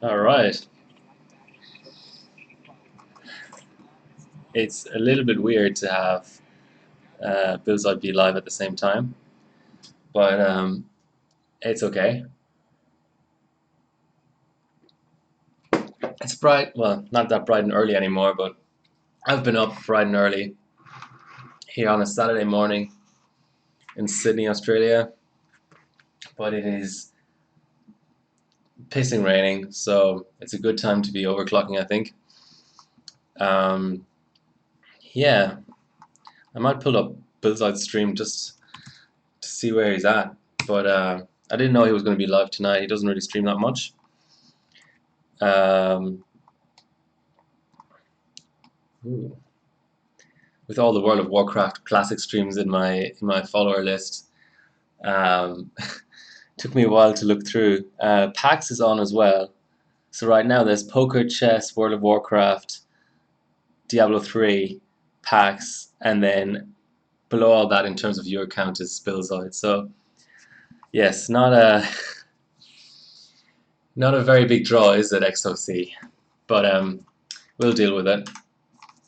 All right. It's a little bit weird to have Bullseye be live at the same time, but it's okay. It's bright, well, not that bright and early anymore, but I've been up bright and early here on a Saturday morning in Sydney, Australia, but it is pissing raining, so it's a good time to be overclocking, I think. Um, yeah, I might pull up Bullseye's stream just to see where he's at, but I didn't know he was going to be live tonight. He doesn't really stream that much. Um, ooh. With all the World of Warcraft classic streams in my follower list, um, took me a while to look through. PAX is on as well. So right now there's poker, chess, World of Warcraft, Diablo 3, PAX, and then below all that in terms of your account is Spillzoid. So yes, not a very big draw, is it, XOC? But we'll deal with it.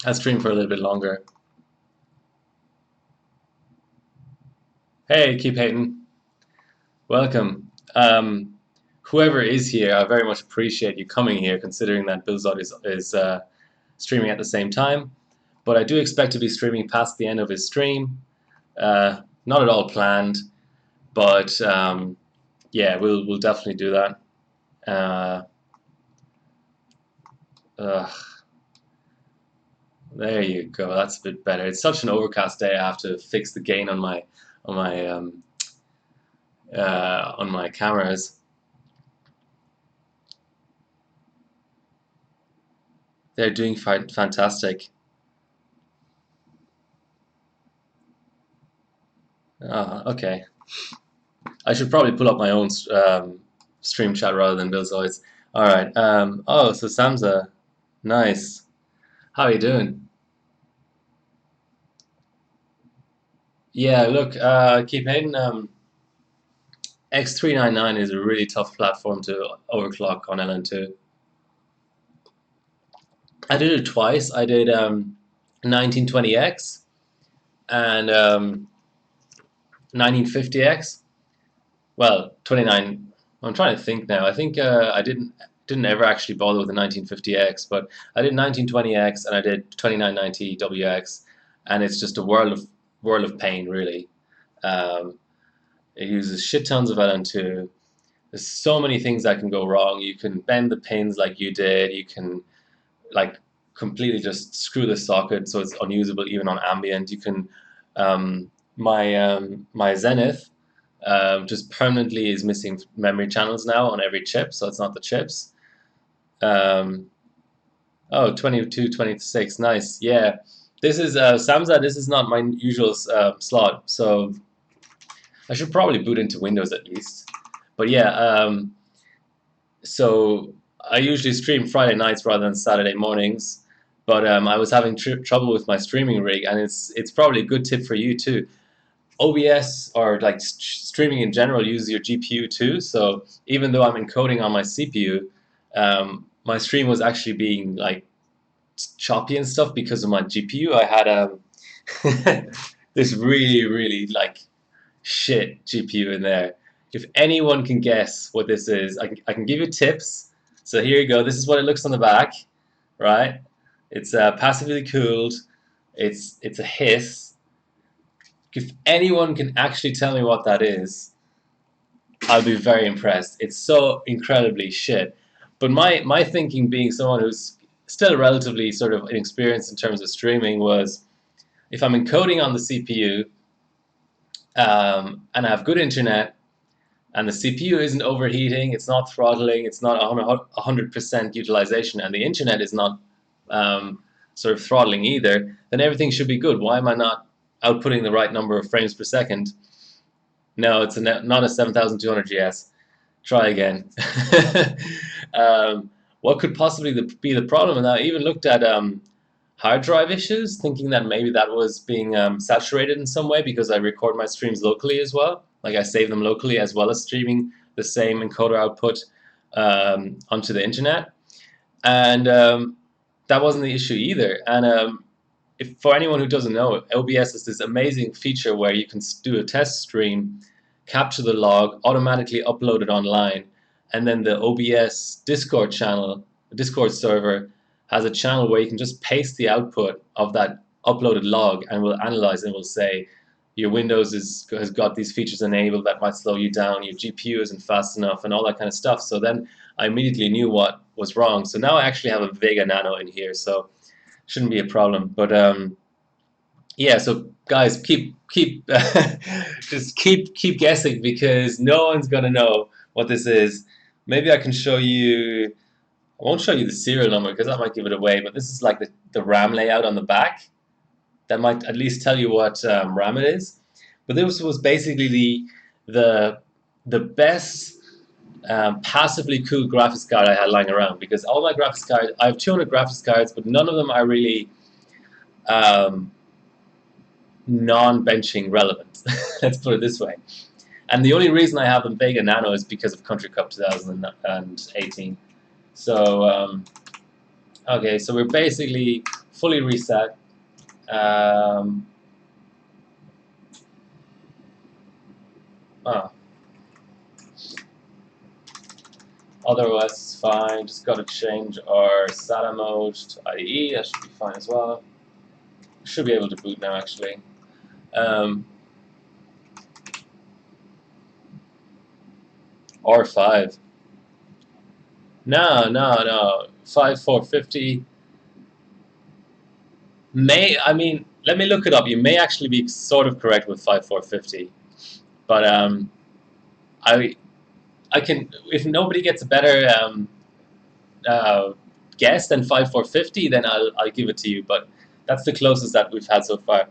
I'll stream for a little bit longer. Hey, keep hating. Welcome. Whoever is here, I very much appreciate you coming here, considering that Billzod is streaming at the same time. But I do expect to be streaming past the end of his stream. Not at all planned, but yeah, we'll definitely do that. There you go. That's a bit better. It's such an overcast day. I have to fix the gain on my cameras. They're doing fantastic. Okay. I should probably pull up my own stream chat rather than Bill's voice. All right. Oh, so Samza, nice. How are you doing? Yeah. Look, keep hating. X399 is a really tough platform to overclock on LN2. I did it twice. I did 1920X and 1950X. Well, 29. I'm trying to think now. I think I didn't ever actually bother with the 1950X, but I did 1920X and I did 2990WX, and it's just a world of pain, really. Um, it uses shit tons of LN2. There's so many things that can go wrong. You can bend the pins like you did. You can like completely just screw the socket so it's unusable even on ambient. You can my Zenith just permanently is missing memory channels now on every chip, so it's not the chips. Um, oh, 22, 26, nice. Yeah, this is Samza. This is not my usual slot, so I should probably boot into Windows at least. But yeah, so I usually stream Friday nights rather than Saturday mornings. But I was having trouble with my streaming rig, and it's probably a good tip for you too. OBS or like streaming in general uses your GPU too. So even though I'm encoding on my CPU, my stream was actually being like choppy and stuff because of my GPU. I had this really like shit GPU in there. If anyone can guess what this is, I can give you tips. So here you go. This is what it looks on the back, right? It's passively cooled. It's a hiss. If anyone can actually tell me what that is, I'll be very impressed. It's so incredibly shit. But my thinking, being someone who's still relatively sort of inexperienced in terms of streaming, was if I'm encoding on the CPU and I have good internet and the CPU isn't overheating, it's not throttling, it's not 100% utilization, and the internet is not sort of throttling either, then everything should be good. Why am I not outputting the right number of frames per second? No, it's not a 7200 GS. Try again. What could possibly be the problem? And I even looked at hard drive issues, thinking that maybe that was being saturated in some way because I record my streams locally as well. Like I save them locally as well as streaming the same encoder output onto the internet, and that wasn't the issue either. And if for anyone who doesn't know, OBS is this amazing feature where you can do a test stream, capture the log, automatically upload it online, and then the OBS Discord channel, the Discord server, has a channel where you can just paste the output of that uploaded log, and we'll analyze it and we'll say your Windows has got these features enabled that might slow you down, your GPU isn't fast enough, and all that kind of stuff. So then I immediately knew what was wrong. So now I actually have a Vega Nano in here, so shouldn't be a problem. But yeah, so guys, keep just keep guessing, because no one's gonna know what this is. Maybe I can show you. I won't show you the serial number because that might give it away. But this is like the RAM layout on the back. That might at least tell you what RAM it is. But this was basically the best passively cool graphics card I had lying around, because all my graphics cards, I have 200 graphics cards, but none of them are really non-benching relevant. Let's put it this way. And the only reason I have them Vega Nano is because of Country Cup 2018. So okay, so we're basically fully reset. Otherwise it's fine. Just got to change our SATA mode to IDE. That should be fine as well. Should be able to boot now, actually. R5. No. 5450. I mean, let me look it up. You may actually be sort of correct with 5450, but I can, if nobody gets a better guess than 5450, then I'll give it to you. But that's the closest that we've had so far.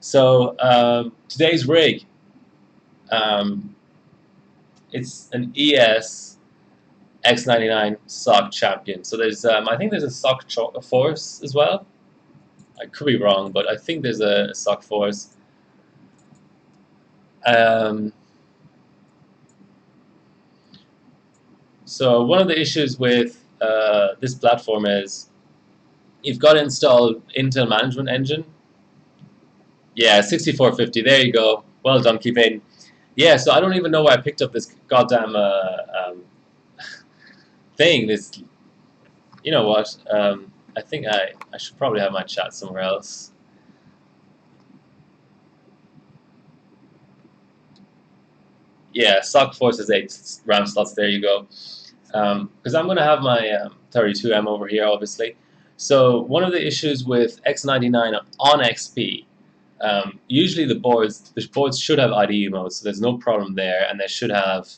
So today's rig, it's an ES X99 SOC Champion. So there's, I think there's a SOC Force as well. I could be wrong, but I think there's a SOC Force. So one of the issues with this platform is you've got to install Intel Management Engine. Yeah, 6450. There you go. Well done, Keepin. Yeah, so I don't even know why I picked up this goddamn thing. This, you know what? I think I should probably have my chat somewhere else. Yeah, SOC Force has 8 RAM slots. There you go. Because I'm going to have my 32M over here, obviously. So one of the issues with X99 on XP, usually the boards should have IDE mode, so there's no problem there, and they should have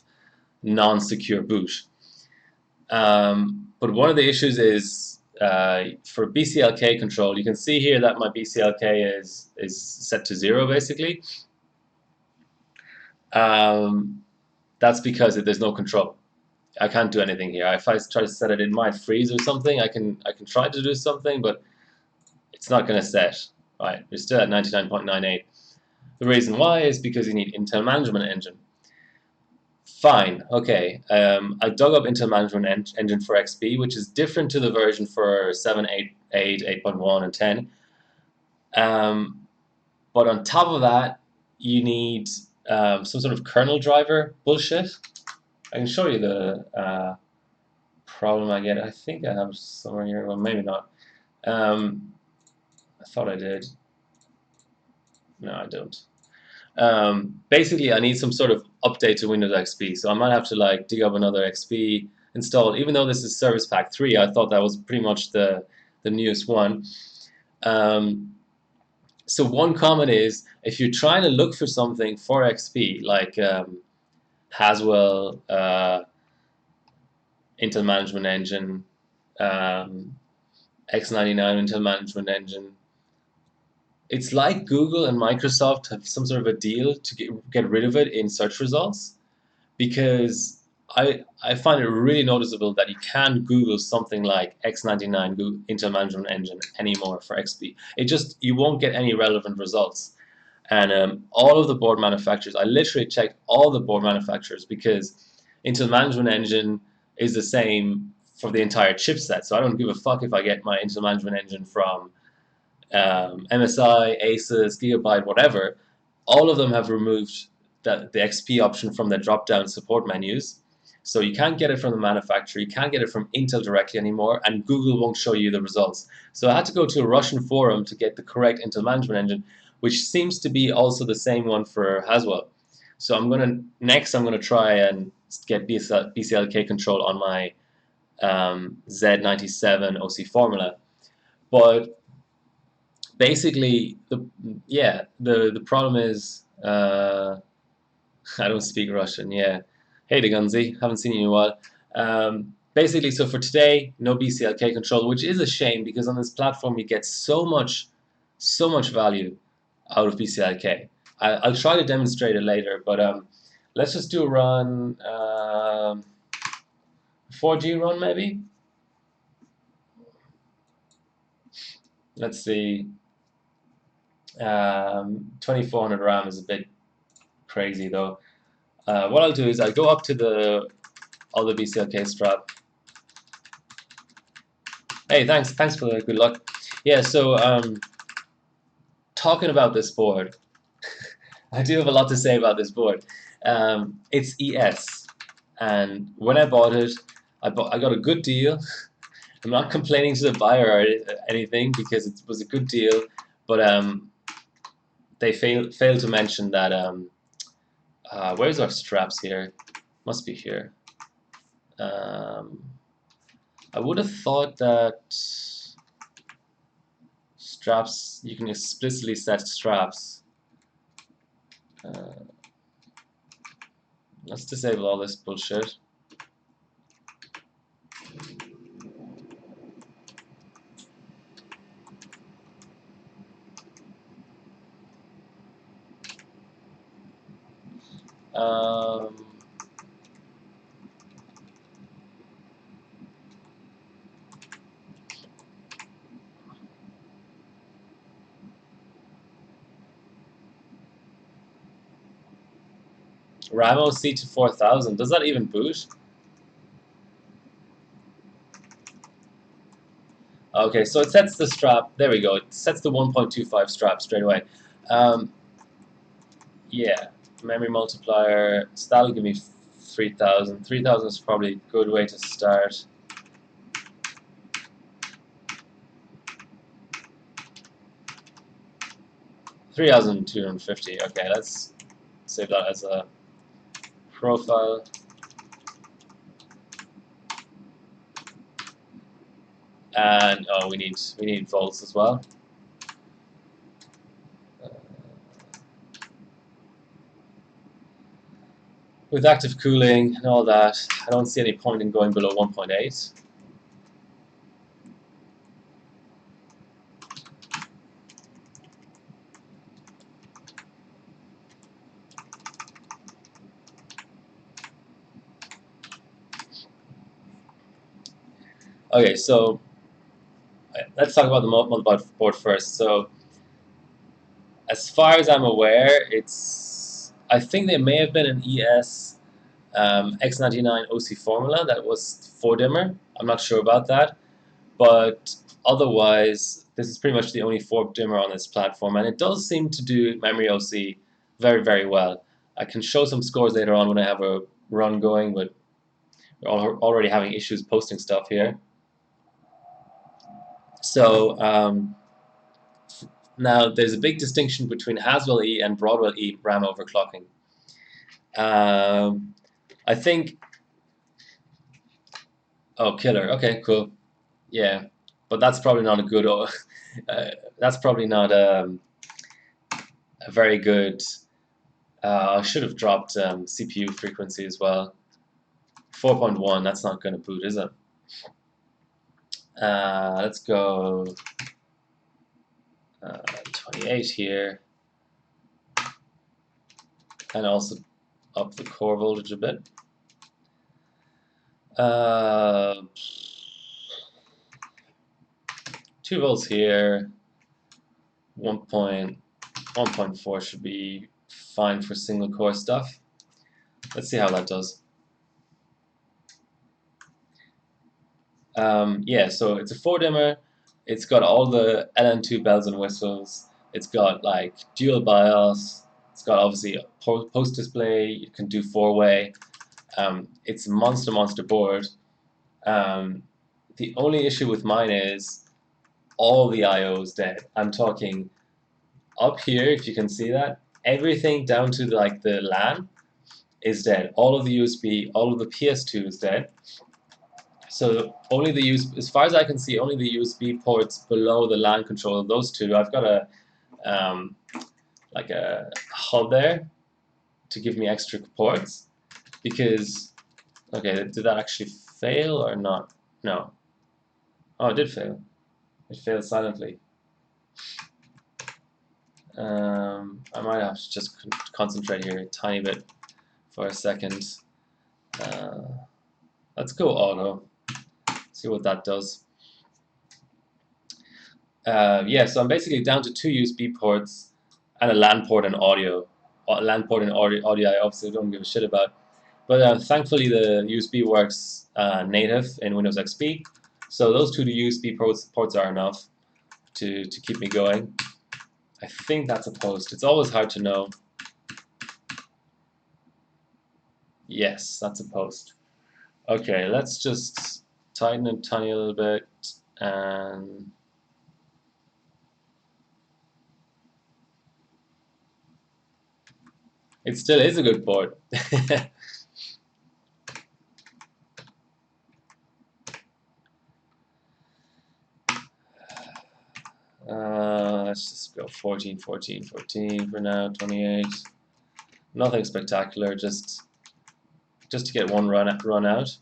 non-secure boot. But one of the issues is for BCLK control. You can see here that my BCLK is set to 0 basically. That's because there's no control. I can't do anything here. If I try to set it, it might freeze or something. I can try to do something, but it's not going to set. Right, we're still at 99.98. The reason why is because you need Intel Management Engine. Fine, okay. I dug up Intel Management Engine for XP, which is different to the version for 7, 8, 8.1, and 10. But on top of that, you need some sort of kernel driver bullshit. I can show you the problem I get. I think I have somewhere here. Well, maybe not. I thought I did. No, I don't. Basically, I need some sort of update to Windows XP. So I might have to like dig up another XP install. Even though this is Service Pack 3, I thought that was pretty much the newest one. So one comment is, if you're trying to look for something for XP, like Haswell, Intel Management Engine, X99 Intel Management Engine, it's like Google and Microsoft have some sort of a deal to get rid of it in search results, because I find it really noticeable that you can't Google something like X99 Intel Management Engine anymore for XP. You won't get any relevant results. And all of the board manufacturers, I literally checked all the board manufacturers, because Intel Management Engine is the same for the entire chipset. So I don't give a fuck if I get my Intel Management Engine from MSI, Asus, Gigabyte, whatever. All of them have removed the XP option from their drop-down support menus. So you can't get it from the manufacturer, you can't get it from Intel directly anymore, and Google won't show you the results. So I had to go to a Russian forum to get the correct Intel Management Engine, which seems to be also the same one for Haswell. So I'm gonna try and get BCLK control on my Z97 OC formula. But basically, the problem is I don't speak Russian. Yeah, hey Degunzi, haven't seen you in a while. Basically, so for today, no BCLK control, which is a shame because on this platform you get so much value out of BCLK. I'll try to demonstrate it later, but let's just do a run, 4G run maybe. Let's see. 2400 RAM is a bit crazy though. What I'll do is I'll go up to the other BCLK strap. Hey, thanks for the good luck. Yeah, so talking about this board, I do have a lot to say about this board. It's ES, and when I bought it, I got a good deal. I'm not complaining to the buyer or anything because it was a good deal, but they failed to mention that where's our straps here? Must be here. I would have thought that straps, you can explicitly set straps. Let's disable all this bullshit. RAM OC to 4000. Does that even boot? Okay, so it sets the strap. There we go. It sets the 1.25 strap straight away. Yeah, memory multiplier. So that'll give me 3000. 3000 is probably a good way to start. $3,250. Okay, let's save that as a profile. And oh, we need volts as well. With active cooling and all that, I don't see any point in going below 1.8. Okay, so let's talk about the motherboard first. So, as far as I'm aware, I think there may have been an ES X99 OC formula that was 4-dimmer. I'm not sure about that, but otherwise, this is pretty much the only 4-dimmer on this platform, and it does seem to do memory OC very, very well. I can show some scores later on when I have a run going, but we're already having issues posting stuff here. So now there's a big distinction between Haswell E and Broadwell E RAM overclocking. I think. Oh, killer. Okay, cool. Yeah, but that's probably not a good. That's probably not a very good. I should have dropped CPU frequency as well. 4.1. That's not going to boot, is it? Let's go 28 here, and also up the core voltage a bit. 2 volts here. 1.4 should be fine for single core stuff. Let's see how that does. Yeah, so it's a four dimmer. It's got all the LN2 bells and whistles. It's got like dual BIOS. It's got obviously a post display. You can do four-way. It's a monster board. Um, the only issue with mine is all the I/O is dead. I'm talking up here, if you can see that. Everything down to like the LAN is dead. All of the USB, all of the PS2 is dead. So only the USB, as far as I can see, only the USB ports below the LAN controller, those two. I've got a um, like a hub there to give me extra ports because okay, did that actually fail or not? No. Oh, it did fail. It failed silently. I might have to just concentrate here a tiny bit for a second. Uh, let's go auto. See what that does. Yeah, so I'm basically down to two USB ports and a LAN port and audio. LAN port and audio I obviously don't give a shit about. But thankfully the USB works native in Windows XP. So those two USB ports are enough to keep me going. I think that's a post. It's always hard to know. Yes, that's a post. Okay, let's just tighten it tiny a little bit and it still is a good board. Let's just go 14, 14, 14 for now, 28. Nothing spectacular, just to get one run out.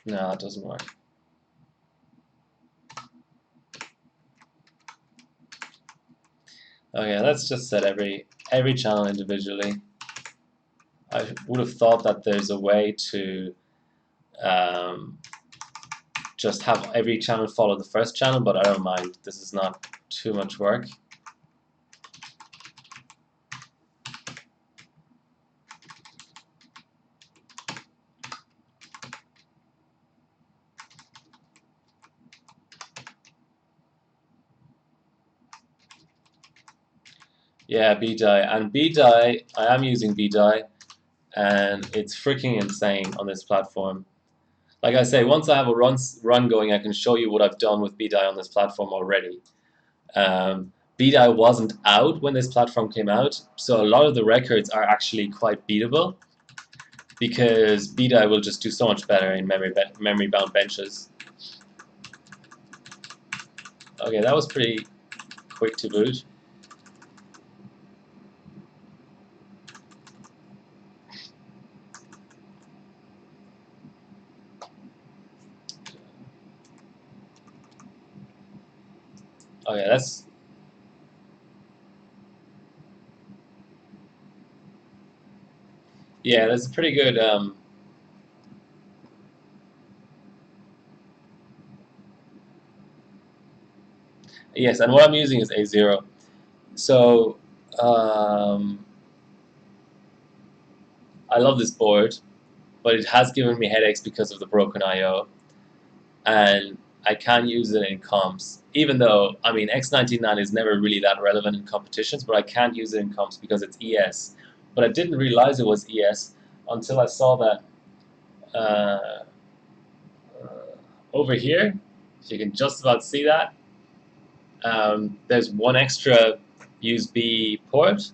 No, that doesn't work. Okay, let's just set every channel individually. I would have thought that there's a way to just have every channel follow the first channel, but I don't mind. This is not too much work. Yeah, BDI. And BDI, I am using BDI, and it's freaking insane on this platform. Like I say, once I have a run going, I can show you what I've done with BDI on this platform already. BDI wasn't out when this platform came out, so a lot of the records are actually quite beatable because BDI will just do so much better in memory-bound benches. Okay, that was pretty quick to boot. Okay, that's yeah, that's pretty good. Yes, and what I'm using is A0. So I love this board, but it has given me headaches because of the broken I/O, and I can't use it in comps. Even though, I mean, X99 is never really that relevant in competitions, but I can't use it in comps because it's ES. But I didn't realize it was ES until I saw that uh, over here. If you can just about see that, there's one extra USB port,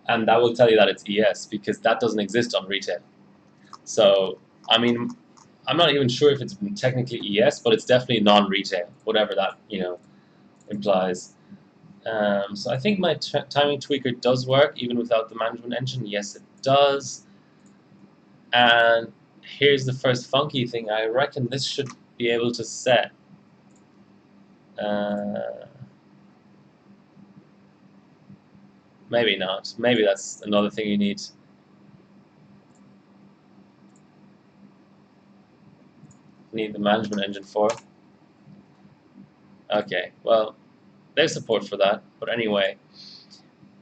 and that will tell you that it's ES because that doesn't exist on retail. So, I mean, I'm not even sure if it's technically ES, but it's definitely non-retail, whatever that implies. So I think my timing tweaker does work even without the management engine. Yes, it does. And here's the first funky thing. I reckon this should be able to set. Maybe not. Maybe that's another thing you need. Need the management engine for. Okay, well, there's support for that. But anyway,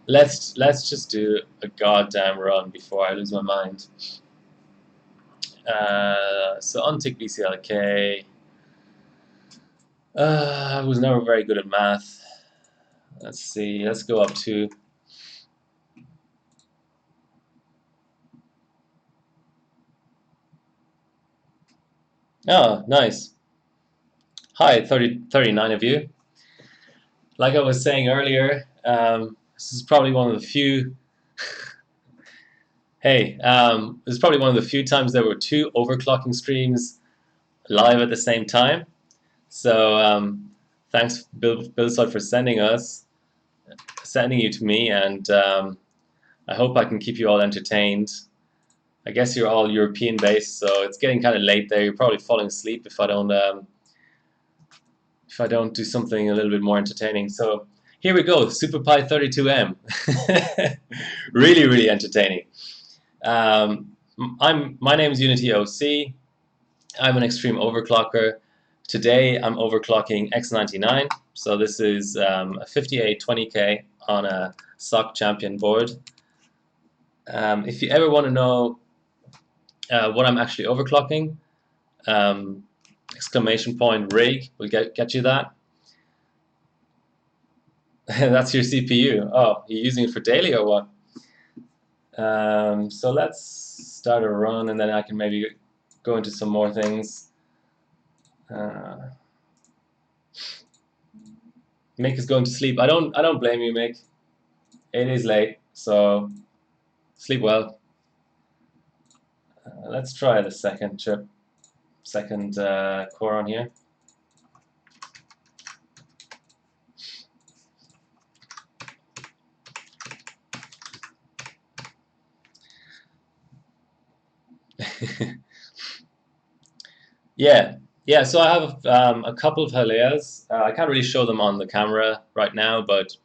Let's just do a goddamn run before I lose my mind. So untick BCLK. I was never very good at math. Let's see. Let's go up to. Oh, nice. Hi, 39 of you. Like I was saying earlier, this is probably one of the few. Hey, this is probably one of the few times there were two overclocking streams live at the same time. So thanks, Billside, for sending you to me, and I hope I can keep you all entertained. I guess you're all European based, so it's getting kind of late there. You're probably falling asleep if I don't do something a little bit more entertaining. So here we go, SuperPi 32M. Really, really entertaining. My name is Unity OC. I'm an extreme overclocker. Today I'm overclocking X99. So this is a 5820K on a SOC champion board. If you ever want to know what I'm actually overclocking, exclamation point rig will get you that. That's your CPU. Oh, you're using it for daily or what? So let's start a run, and then I can maybe go into some more things. Mick is going to sleep. I don't blame you, Mick. It is late, so sleep well. Let's try the second core on here. Yeah. So I have a couple of Hileas. I can't really show them on the camera right now, but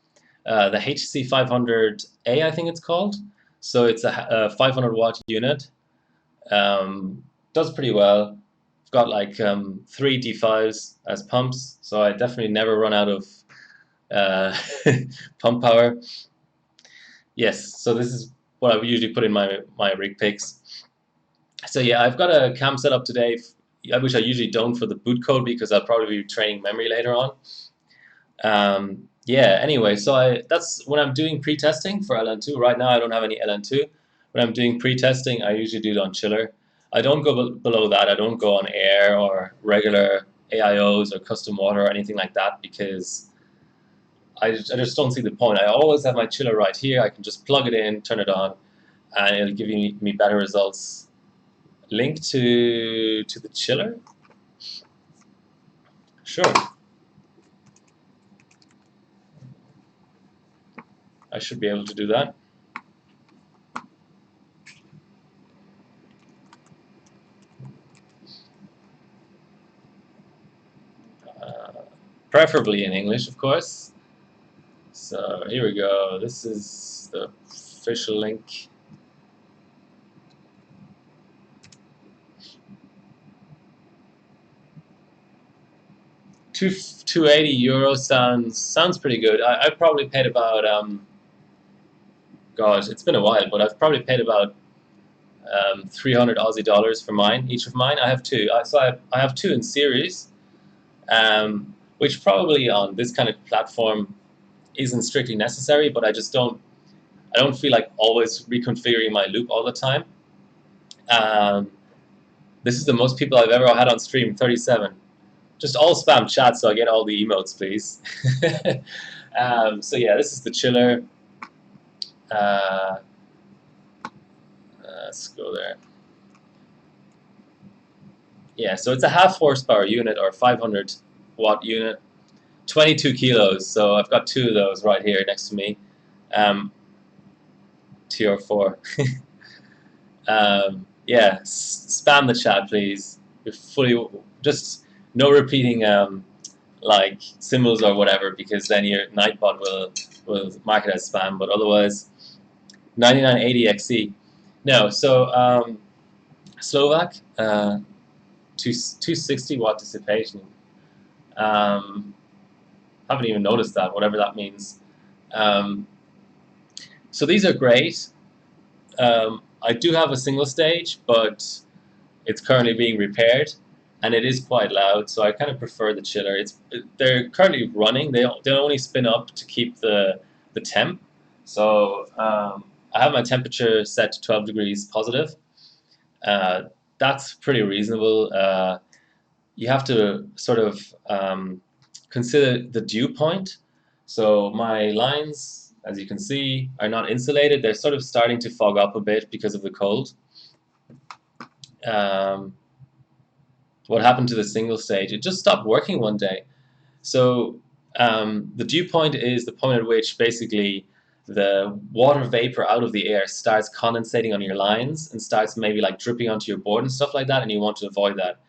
the HC 500A, I think it's called. So it's a 500 watt unit. Does pretty well. I've got like 3 D5s as pumps, so I definitely never run out of pump power. Yes, so this is what I usually put in my rig picks. So yeah, I've got a cam set up today, which I usually don't for the boot code because I'll probably be training memory later on. Yeah, anyway, so that's when I'm doing pre-testing for LN2. Right now I don't have any LN2. When I'm doing pre-testing, I usually do it on chiller. I don't go below that. I don't go on air or regular AIOs or custom water or anything like that because I just don't see the point. I always have my chiller right here. I can just plug it in, turn it on, and it'll give me better results. Link to the chiller? Sure. I should be able to do that. Preferably in English, of course. So here we go. This is the official link. €280 sounds pretty good. I probably paid about God, it's been a while, but I've probably paid about 300 Aussie dollars for each of mine. I have two. I have two in series, which probably on this kind of platform isn't strictly necessary, but I don't feel like always reconfiguring my loop all the time. This is the most people I've ever had on stream, 37. Just all spam chat so I get all the emotes, please. So yeah, this is the chiller. Let's go there. Yeah, so it's a half horsepower unit or 500 watt unit, 22 kilos. So I've got two of those right here next to me. TR4. Yeah, spam the chat, please. You're fully just no repeating like symbols or whatever, because then your Nightbot will mark it as spam. But otherwise, 9980 XE. No, so Slovak, 260 watt dissipation. Haven't even noticed that, whatever that means. So these are great. I do have a single stage, but it's currently being repaired, and it is quite loud. So I kind of prefer the chiller. They're currently running. They only spin up to keep the temp. So I have my temperature set to 12 degrees positive. Uh, that's pretty reasonable. You have to sort of consider the dew point. So my lines, as you can see, are not insulated. They're sort of starting to fog up a bit because of the cold. Um, what happened to the single stage? It just stopped working one day. So the dew point is the point at which basically the water vapor out of the air starts condensating on your lines and starts maybe like dripping onto your board and stuff like that, and you want to avoid that.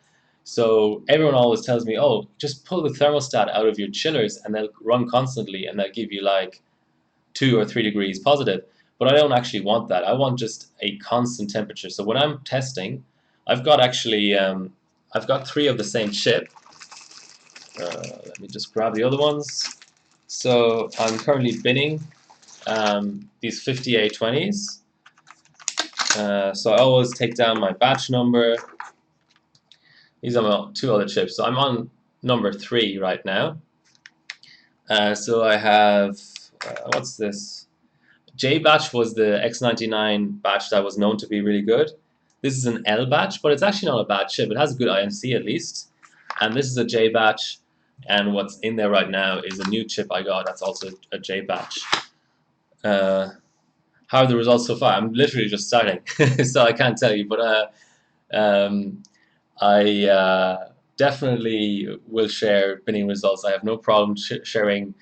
So everyone always tells me, oh, just pull the thermostat out of your chillers and they'll run constantly and they'll give you like 2 or 3 degrees positive. But I don't actually want that. I want just a constant temperature. So when I'm testing, I've got actually, I've got 3 of the same chip. Let me just grab the other ones. So I'm currently binning these 50A20s. So I always take down my batch number. These are my 2 other chips. So I'm on number 3 right now. So I have, what's this? J batch was the X99 batch that was known to be really good. This is an L batch, but it's actually not a bad chip. It has a good INC at least. And this is a J batch. And what's in there right now is a new chip I got that's also a J batch. How are the results so far? I'm literally just starting, so I can't tell you. But I definitely will share binning results. I have no problem sharing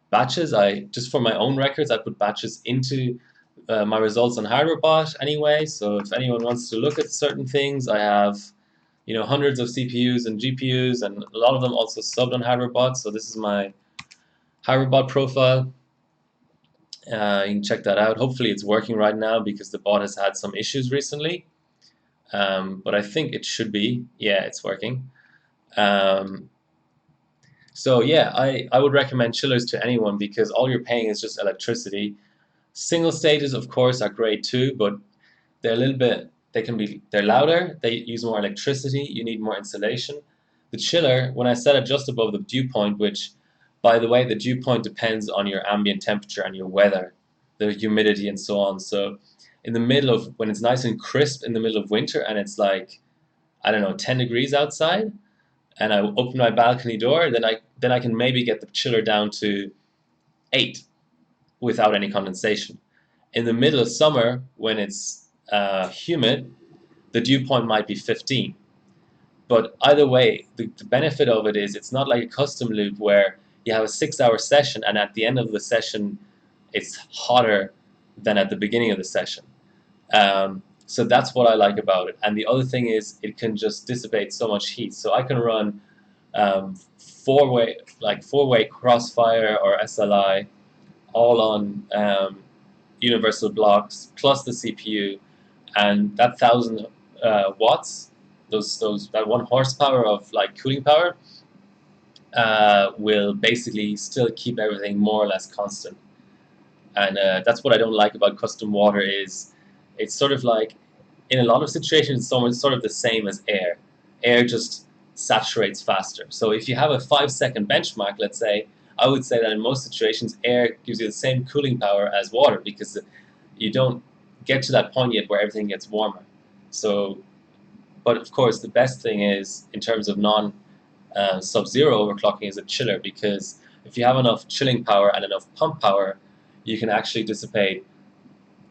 batches. Just for my own records, I put batches into my results on HardwareBot anyway. So if anyone wants to look at certain things, I have hundreds of CPUs and GPUs, and a lot of them also subbed on HardwareBot. So this is my HardwareBot profile. You can check that out. Hopefully it's working right now because the bot has had some issues recently. But I think it should be. Yeah, it's working. So yeah, I would recommend chillers to anyone because all you're paying is just electricity. Single stages, of course, are great too, but they're a little bit, they're louder, they use more electricity, you need more insulation. The chiller, when I set it just above the dew point, which, by the way, the dew point depends on your ambient temperature and your weather, the humidity and so on. So in the middle of, when it's nice and crisp in the middle of winter and it's like, I don't know, 10 degrees outside, and I open my balcony door, then I can maybe get the chiller down to 8 without any condensation. In the middle of summer, when it's humid, the dew point might be 15. But either way, the benefit of it is it's not like a custom loop where you have a 6-hour session and at the end of the session it's hotter than at the beginning of the session. So that's what I like about it. And the other thing is it can just dissipate so much heat. So I can run four-way crossfire or SLI all on universal blocks plus the CPU, and that 1,000 watts, that 1 horsepower of like cooling power, will basically still keep everything more or less constant. And that's what I don't like about custom water is it's sort of like in a lot of situations it's sort of the same as air. Air just saturates faster. So if you have a 5-second benchmark, let's say, I would say that in most situations air gives you the same cooling power as water because you don't get to that point yet where everything gets warmer. So, but of course the best thing is in terms of sub-zero overclocking is a chiller, because if you have enough chilling power and enough pump power, you can actually dissipate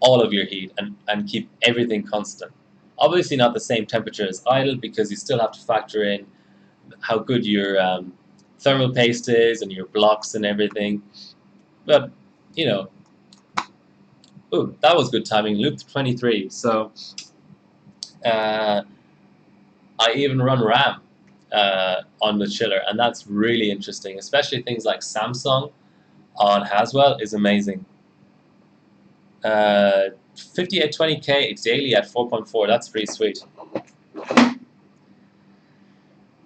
all of your heat and keep everything constant. Obviously not the same temperature as idle because you still have to factor in how good your thermal paste is and your blocks and everything. But, ooh, that was good timing, loop 23. So I even run RAM on the chiller, and that's really interesting, especially things like Samsung on Haswell is amazing. 5820K daily at 4.4, that's pretty sweet.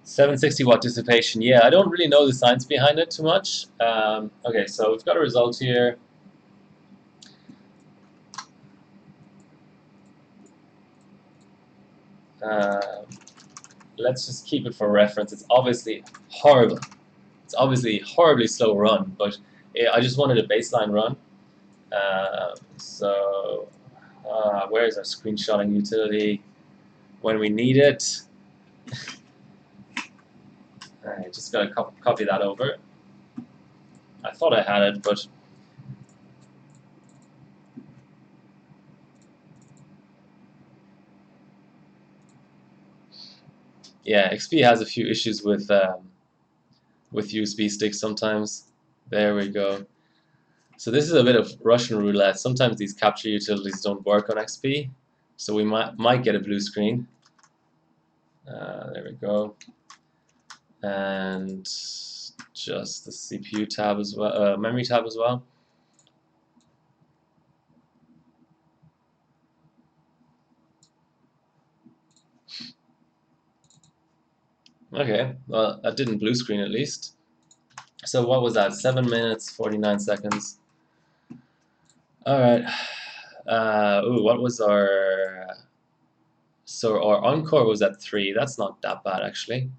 760 watt dissipation, yeah, I don't really know the science behind it too much. Okay, so we've got a result here. Let's just keep it for reference. It's obviously horrible. It's obviously a horribly slow run, but I just wanted a baseline run. So where's our screenshotting utility when we need it? I just gotta copy that over. I thought I had it, but yeah, XP has a few issues with USB sticks sometimes. There we go. So this is a bit of Russian roulette. Sometimes these capture utilities don't work on XP, so we might get a blue screen. There we go. And just the CPU tab as well, memory tab as well. Okay, well, that didn't blue screen at least. So what was that? 7 minutes, 49 seconds. All right. Ooh, what was our... So our encore was at 3. That's not that bad, actually.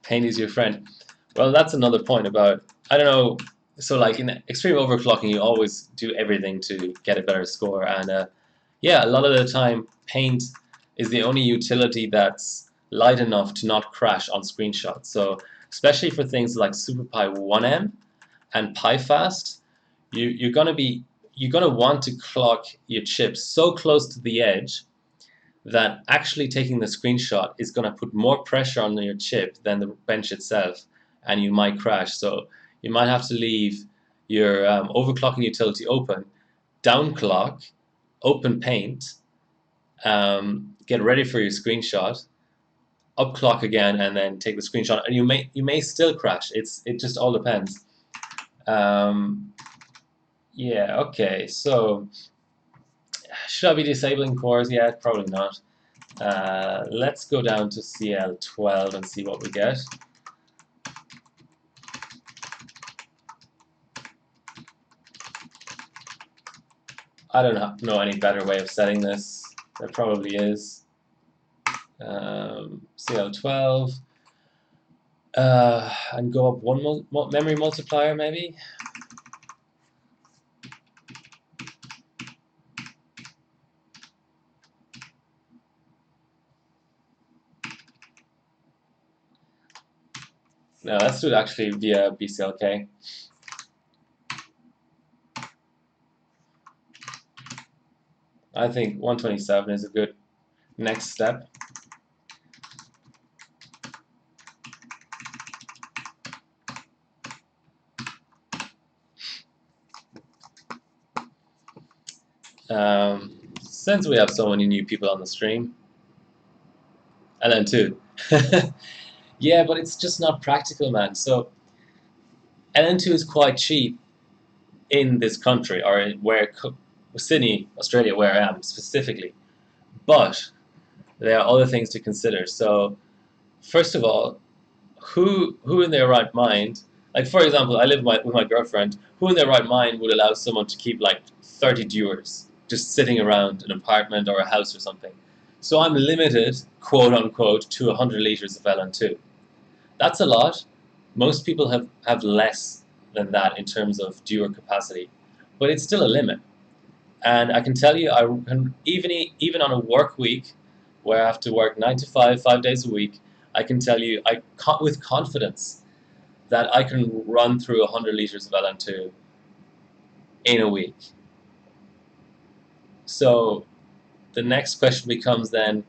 Pain is your friend. Well, that's another point about... I don't know. So like in extreme overclocking, you always do everything to get a better score. And yeah, a lot of the time, paint is the only utility that's light enough to not crash on screenshots. So especially for things like SuperPi 1M and PiFast, you're gonna want to clock your chip so close to the edge that actually taking the screenshot is gonna put more pressure on your chip than the bench itself, and you might crash. So you might have to leave your overclocking utility open, downclock, open paint, get ready for your screenshot, upclock again, and then take the screenshot. And you may still crash. It just all depends. Yeah, okay, so should I be disabling cores? Yeah, probably not. Let's go down to CL12 and see what we get. I don't know any better way of setting this. There probably is. CL12. And go up one memory multiplier, maybe? No, let's do it actually via BCLK. I think 127 is a good next step. Since we have so many new people on the stream, LN2. Yeah, but it's just not practical, man. So LN2 is quite cheap in this country, or where Sydney, Australia, where I am specifically. But there are other things to consider. So first of all, who in their right mind, like for example, I live with my girlfriend, who in their right mind would allow someone to keep like 30 dewars just sitting around an apartment or a house or something? So I'm limited, quote unquote, to 100 liters of LN2. That's a lot. Most people have less than that in terms of dewar capacity, but it's still a limit. And I can tell you, I can even on a work week where I have to work 9 to 5, 5 days a week, I can tell you with confidence that I can run through 100 liters of LN2 in a week. So the next question becomes then,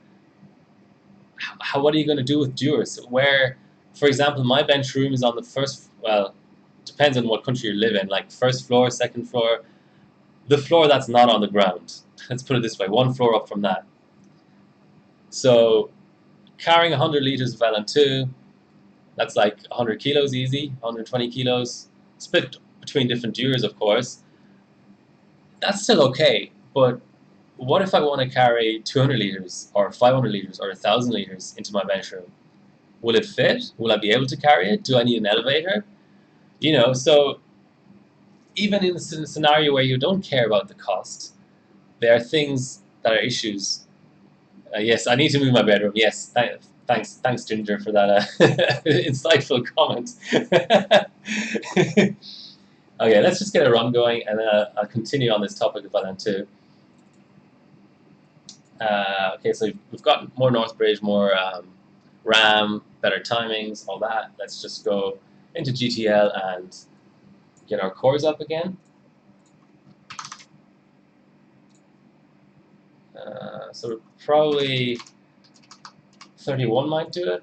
what are you going to do with dewars? Where, for example, my bench room is on the first, well, depends on what country you live in, like first floor, second floor, the floor that's not on the ground. Let's put it this way, one floor up from that. So carrying 100 liters of LN2, that's like 100 kilos easy, 120 kilos, split between different dewars, of course. That's still okay, but what if I want to carry 200 liters or 500 liters or 1,000 liters into my bench room? Will it fit? Will I be able to carry it? Do I need an elevator? You know, so even in a scenario where you don't care about the cost, there are things that are issues. Yes, I need to move my bedroom. Yes, thanks, Ginger, for that insightful comment. Okay, let's just get a run going, and then I'll continue on this topic of LN2. Okay, so we've got more Northbridge, more RAM, better timings, all that. Let's just go into GTL and get our cores up again. So probably 31 might do it.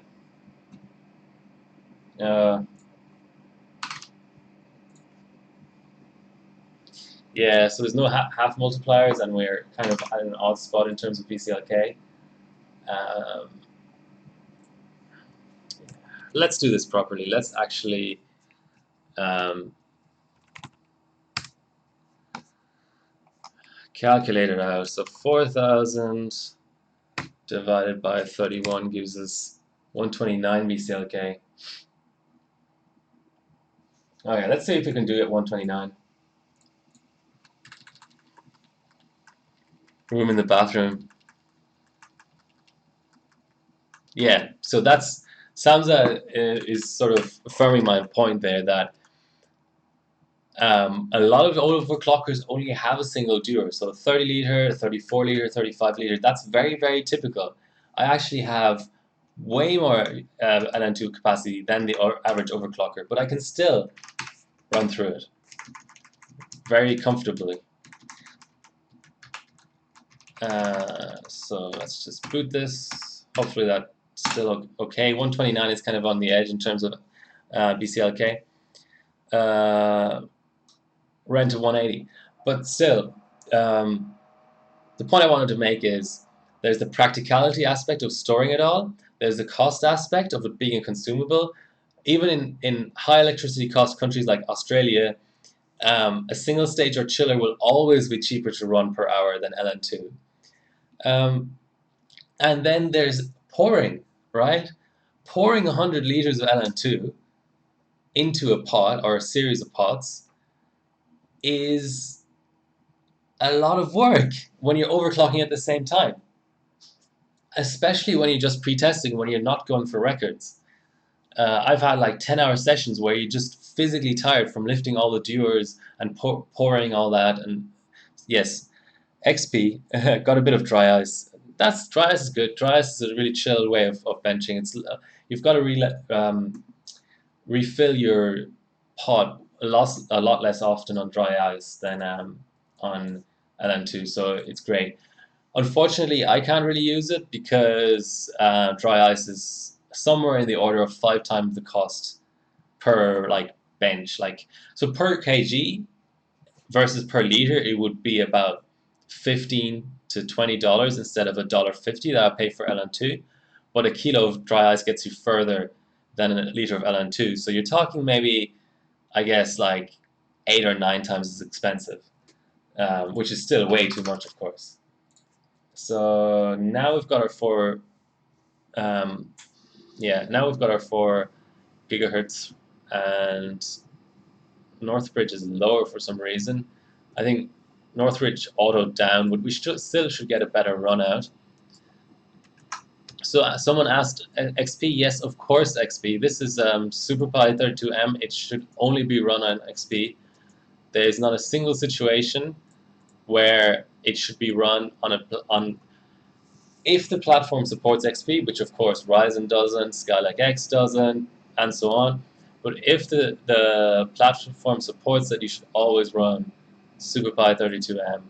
Yeah, so there's no half multipliers, and we're kind of at an odd spot in terms of BCLK. Let's do this properly. Let's actually calculate it out. So 4,000 divided by 31 gives us 129 BCLK. Okay, let's see if we can do it 129. Room in the bathroom. Yeah, so that's Samza is sort of affirming my point there that a lot of overclockers only have a single duo. So 30 liter, 34 liter, 35 liter. That's very, very typical. I actually have way more LN2 capacity than the average overclocker, but I can still run through it very comfortably. So let's just boot this. Hopefully that's still okay. 129 is kind of on the edge in terms of BCLK. Rent to 180. But still, the point I wanted to make is there's the practicality aspect of storing it all. There's the cost aspect of it being a consumable. Even in high electricity cost countries like Australia, a single stage or chiller will always be cheaper to run per hour than LN2. And then there's pouring, right? Pouring 100 liters of LN2 into a pot or a series of pots is a lot of work when you're overclocking at the same time, especially when you're just pre-testing, when you're not going for records. I've had like 10-hour sessions where you're just physically tired from lifting all the dewars and pouring all that. And yes, XP got a bit of dry ice. Dry ice is good. Dry ice is a really chill way of benching. You've got to refill your pod a lot less often on dry ice than on LN2, so it's great. Unfortunately, I can't really use it because dry ice is somewhere in the order of 5 times the cost per bench. So per kg versus per liter, it would be about $15 to $20 instead of $1.50 that I pay for LN2. But a kilo of dry ice gets you further than a liter of LN2. So you're talking maybe, I guess, like 8 or 9 times as expensive, which is still way too much, of course. So now we've got our 4 gigahertz, and Northbridge is lower for some reason. I think Northbridge auto down, but we still should get a better run out. So someone asked XP. Yes, of course XP. This is SuperPi 32M. It should only be run on XP. There is not a single situation where it should be run on if the platform supports XP, which of course Ryzen doesn't, Skylake X doesn't, and so on. But if the platform supports it, you should always run SuperPi 32M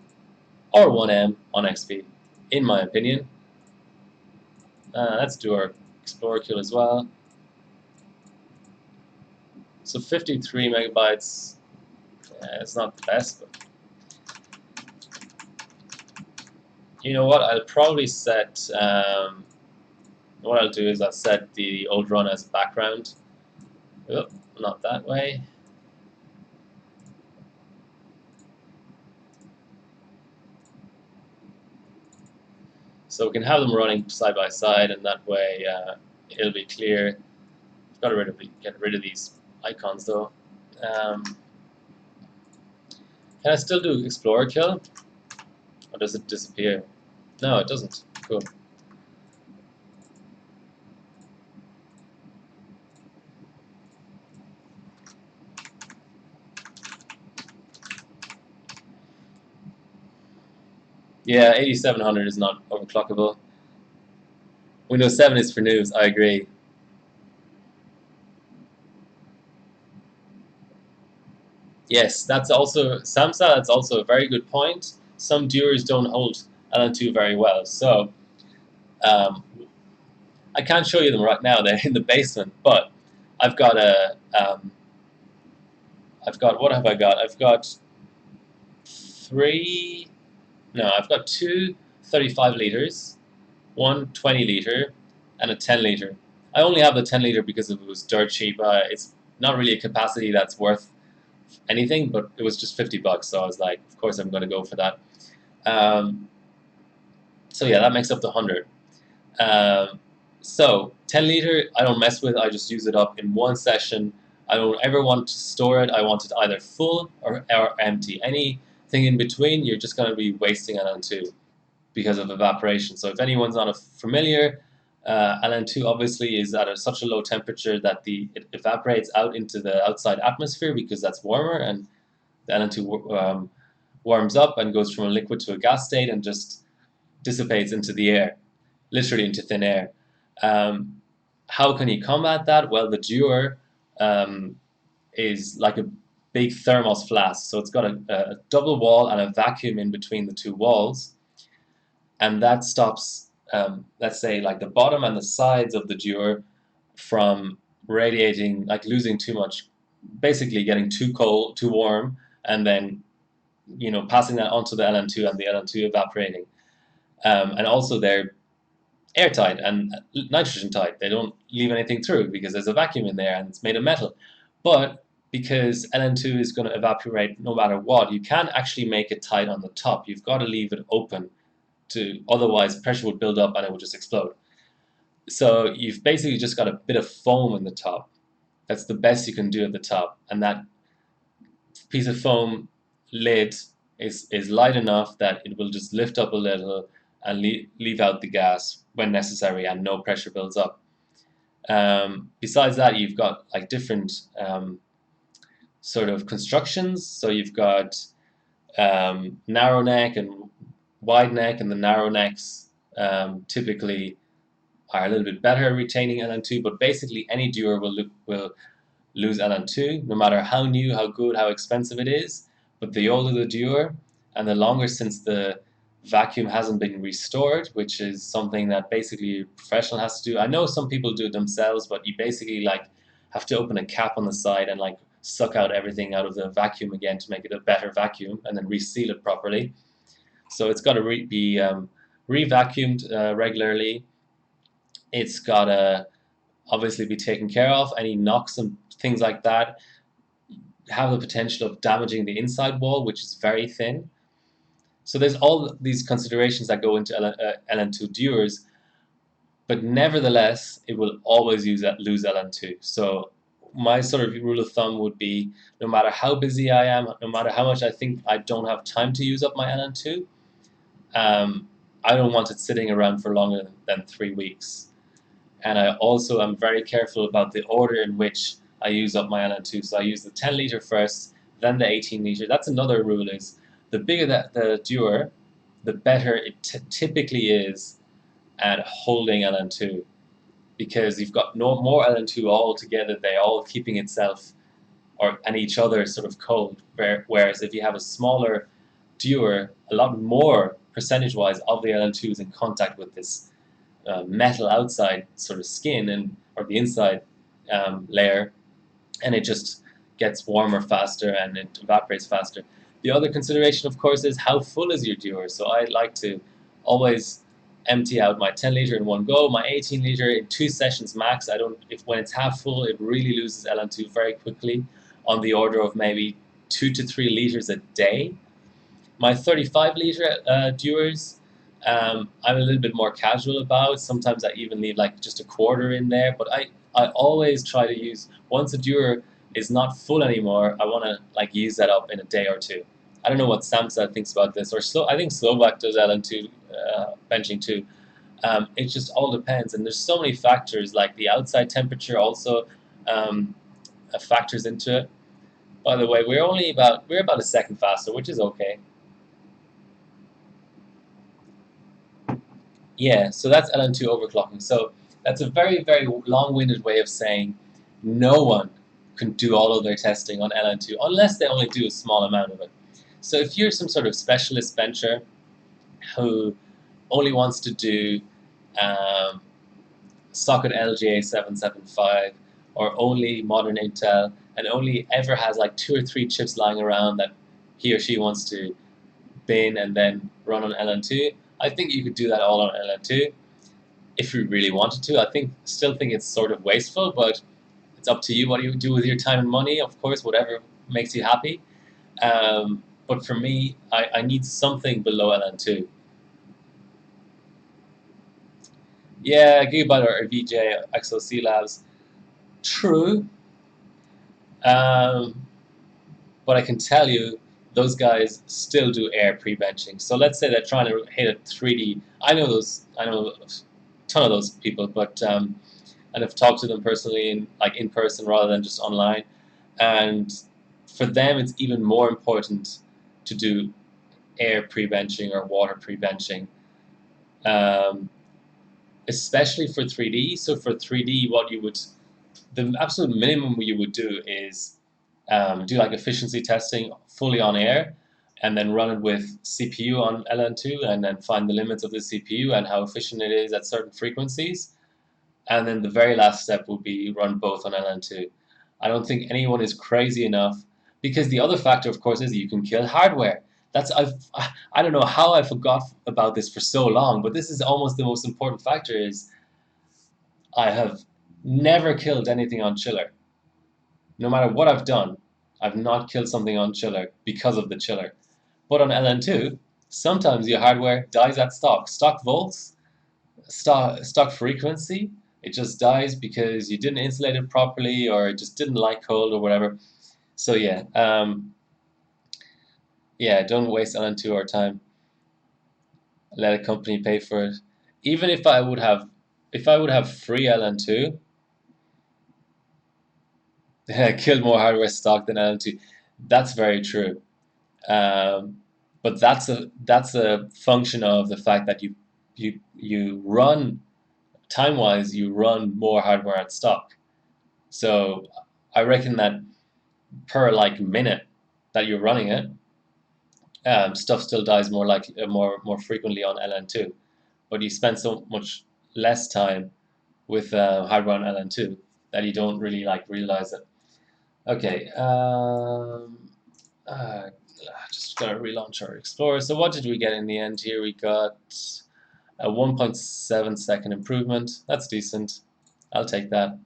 or 1M on XP, in my opinion. Let's do our Explorer queue as well. So 53 megabytes, it's not the best, but you know what, I'll probably set, what I'll do is I'll set the old run as background. Oh, not that way. So we can have them running side by side, and that way it'll be clear. I've got to get rid of these icons though. Can I still do Explorer kill? Or does it disappear? No, it doesn't. Cool. Yeah, 8700 is not overclockable. Windows 7 is for noobs, I agree. Yes, that's also, Samsa, that's also a very good point. Some viewers don't hold LN2 very well. So, um, I can't show you them right now, they're in the basement, but I've got what have I got? I've got three, no, I've got two 35 liters, one 20 liter, and a 10 liter. I only have the 10 liter because it was dirt cheap. It's not really a capacity that's worth anything, but it was just $50, so I was like, of course I'm going to go for that. Um, so yeah, that makes up the 100. So 10 liter, I don't mess with. I just use it up in one session. I don't ever want to store it. I want it either full or empty. Anything in between, you're just going to be wasting it on two because of evaporation. So if anyone's not familiar, LN2 obviously is at such a low temperature that it evaporates out into the outside atmosphere because that's warmer, and the LN2 warms up and goes from a liquid to a gas state and just dissipates into the air, literally into thin air. Um, how can you combat that? Well, the Dewar is like a big thermos flask. So it's got a double wall and a vacuum in between the two walls. And that stops, let's say, like the bottom and the sides of the Dewar from radiating, like losing too much, basically getting too cold, too warm, and then passing that onto the LN2 and the LN2 evaporating. And also they're airtight and nitrogen tight. They don't leave anything through because there's a vacuum in there and it's made of metal. But because LN2 is going to evaporate no matter what, you can't actually make it tight on the top. You've got to leave it open otherwise pressure would build up and it would just explode. So you've basically just got a bit of foam in the top. That's the best you can do at the top. And that piece of foam lid is light enough that it will just lift up a little and leave out the gas when necessary and no pressure builds up. Besides that, you've got like different sort of constructions. So you've got narrow neck and wide neck, and the narrow necks typically are a little bit better at retaining LN2, but basically any Dewar will lose LN2, no matter how new, how good, how expensive it is. But the older the Dewar, and the longer since the vacuum hasn't been restored, which is something that basically a professional has to do. I know some people do it themselves, but you basically like have to open a cap on the side and like suck out everything out of the vacuum again to make it a better vacuum, and then reseal it properly. So it's got to be re-vacuumed regularly. It's got to obviously be taken care of. Any knocks and things like that have the potential of damaging the inside wall, which is very thin. So there's all these considerations that go into LN2 Dewars, but nevertheless, it will always lose LN2. So my sort of rule of thumb would be, no matter how busy I am, no matter how much I think I don't have time to use up my LN2, I don't want it sitting around for longer than 3 weeks. And I also am very careful about the order in which I use up my LN2. So I use the 10 liter first, then the 18 liter. That's another rule: is the bigger the Dewar, the better it typically is at holding LN2, because you've got no more LN2 all together. They're all keeping itself and each other sort of cold. Whereas if you have a smaller Dewar, a lot more percentage-wise of the LN2 is in contact with this metal outside sort of skin or the inside layer, and it just gets warmer faster and it evaporates faster. The other consideration, of course, is how full is your Dewar. So I like to always empty out my 10 liter in one go, my 18 liter in 2 sessions max. When it's half full, it really loses LN2 very quickly, on the order of maybe 2 to 3 liters a day. My 35 liter Dewars, I'm a little bit more casual about. Sometimes I even leave like just a quarter in there, but I always try to once a Dewar is not full anymore, I want to like use that up in a day or two. I don't know what Samsa thinks about this, or I think Slovak does LN2 benching too. It just all depends, and there's so many factors, like the outside temperature also um, factors into it. By the way, we're about a second faster, which is okay. Yeah, so that's LN2 overclocking. So that's a very, very long-winded way of saying no one can do all of their testing on LN2 unless they only do a small amount of it. So if you're some sort of specialist bencher who only wants to do um, socket LGA775 or only modern Intel and only ever has like 2 or 3 chips lying around that he or she wants to bin and then run on LN2, I think you could do that all on LN2 if you really wanted to. I still think it's sort of wasteful, but it's up to you what you do with your time and money. Of course, whatever makes you happy. But for me, I need something below LN2. Yeah, Gigabyte or VJ, XOC Labs, true. Um, but I can tell you, those guys still do air pre-benching. So let's say they're trying to hit a 3D. I know a ton of those people, but and I've talked to them personally, in person rather than just online. And for them, it's even more important to do air pre-benching or water pre-benching, um, especially for 3D. So for 3D, the absolute minimum you would do is do like efficiency testing fully on air, and then run it with CPU on LN2, and then find the limits of the CPU and how efficient it is at certain frequencies. And then the very last step will be run both on LN2. I don't think anyone is crazy enough, because the other factor, of course, is you can kill hardware. I don't know how I forgot about this for so long, but this is almost the most important factor. Is I have never killed anything on chiller. No matter what I've done, I've not killed something on chiller because of the chiller. But on LN2, sometimes your hardware dies at stock volts, stock frequency. It just dies because you didn't insulate it properly, or it just didn't like cold or whatever. So yeah, don't waste LN2 or time. Let a company pay for it. Even if I would have free LN2, I killed more hardware stock than LN2. That's very true. Um, but that's a function of the fact that you run time wise, you run more hardware at stock. So I reckon that per like minute that you're running it, stuff still dies more frequently on LN2, but you spend so much less time with hardware on LN2 that you don't really like realize it. Okay, just gotta relaunch our Explorer. So what did we get in the end here? We got a 1.7 second improvement. That's decent. I'll take that.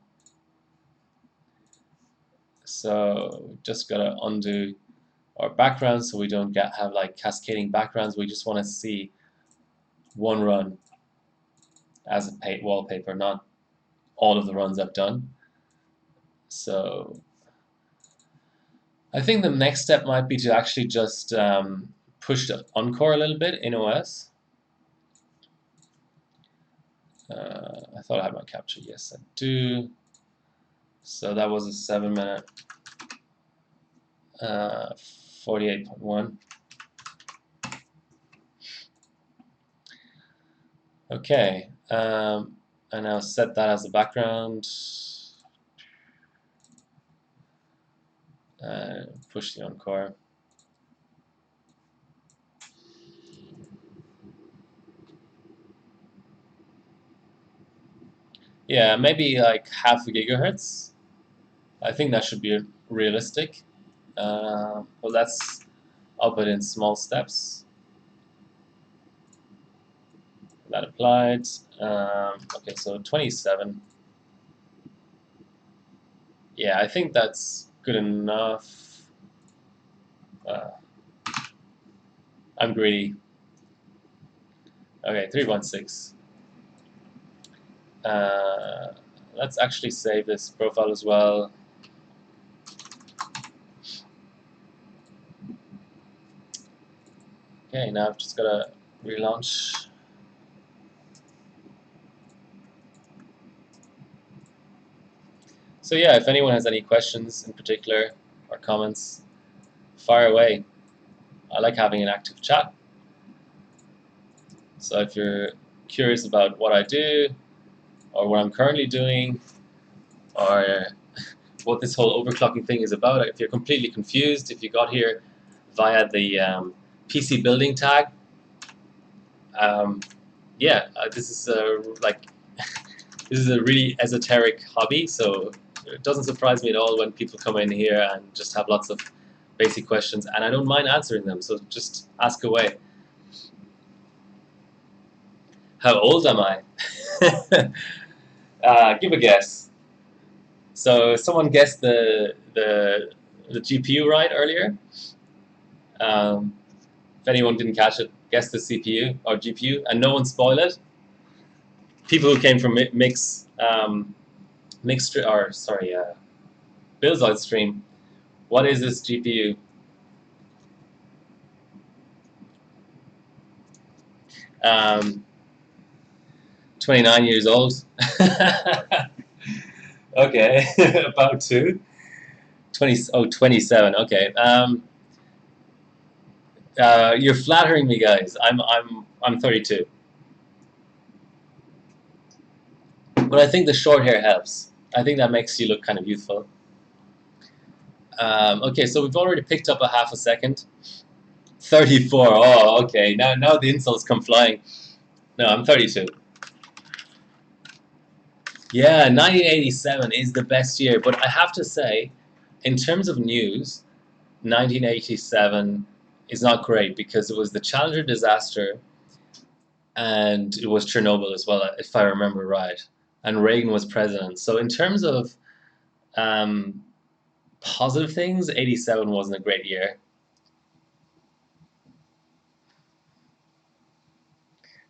So just gotta undo our background so we don't have like cascading backgrounds. We just want to see one run as a wallpaper, not all of the runs I've done. So I think the next step might be to actually just push the encore a little bit in OS. I thought I had my capture. Yes, I do. So that was a 7-minute, 48.1. Okay, and I'll set that as the background. Push the encore. Yeah, maybe like half a gigahertz. I think that should be realistic. Well, let's up it in small steps. That applied. Okay, so 27. Yeah, I think that's good enough. I'm greedy. Okay, 3.6. Let's actually save this profile as well. Okay, now I've just got to relaunch. So yeah, if anyone has any questions in particular or comments, fire away. I like having an active chat. So if you're curious about what I do, or what I'm currently doing, or what this whole overclocking thing is about, if you're completely confused, if you got here via the PC building tag, yeah, this is like this is a really esoteric hobby, so it doesn't surprise me at all when people come in here and just have lots of basic questions, and I don't mind answering them, so just ask away. How old am I? Give a guess. So someone guessed the GPU right earlier. If anyone didn't catch it, guess the CPU or GPU, and no one spoil it. People who came from mixed or sorry, Bill's stream. What is this GPU? Um, 29 years old. Okay, about two. 27. Okay. You're flattering me, guys. I'm 32. But I think the short hair helps. I think that makes you look kind of youthful. Okay, so we've already picked up a half a second. 34. Oh, okay. Now the insults come flying. No, I'm 32. Yeah, 1987 is the best year, but I have to say, in terms of news, 1987 is not great because it was the Challenger disaster and it was Chernobyl as well, if I remember right. And Reagan was president. So in terms of um, positive things, 87 wasn't a great year.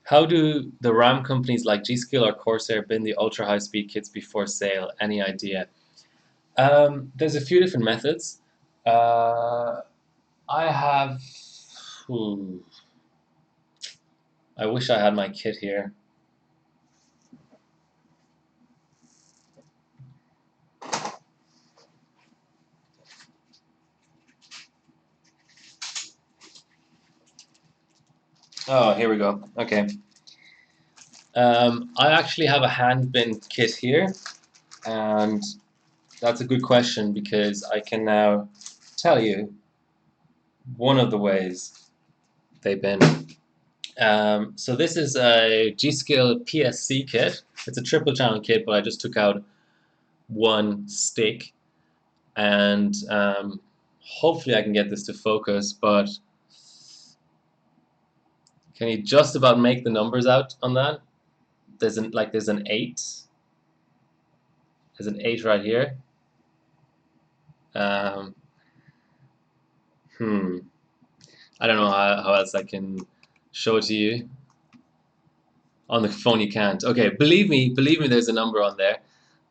How do the RAM companies like G.Skill or Corsair bin the ultra high speed kits before sale? Any idea? There's a few different methods. Uh, I have. Ooh, I wish I had my kit here. Oh, here we go. Okay. I actually have a hand bin kit here, and that's a good question because I can now tell you one of the ways they bin. So this is a G.Skill PSC kit. It's a triple channel kit, but I just took out one stick, and hopefully I can get this to focus, but can you just about make the numbers out on that? There's an 8. There's an 8 right here. Um, I don't know how else I can show it to you. On the phone you can't. Okay, believe me, there's a number on there.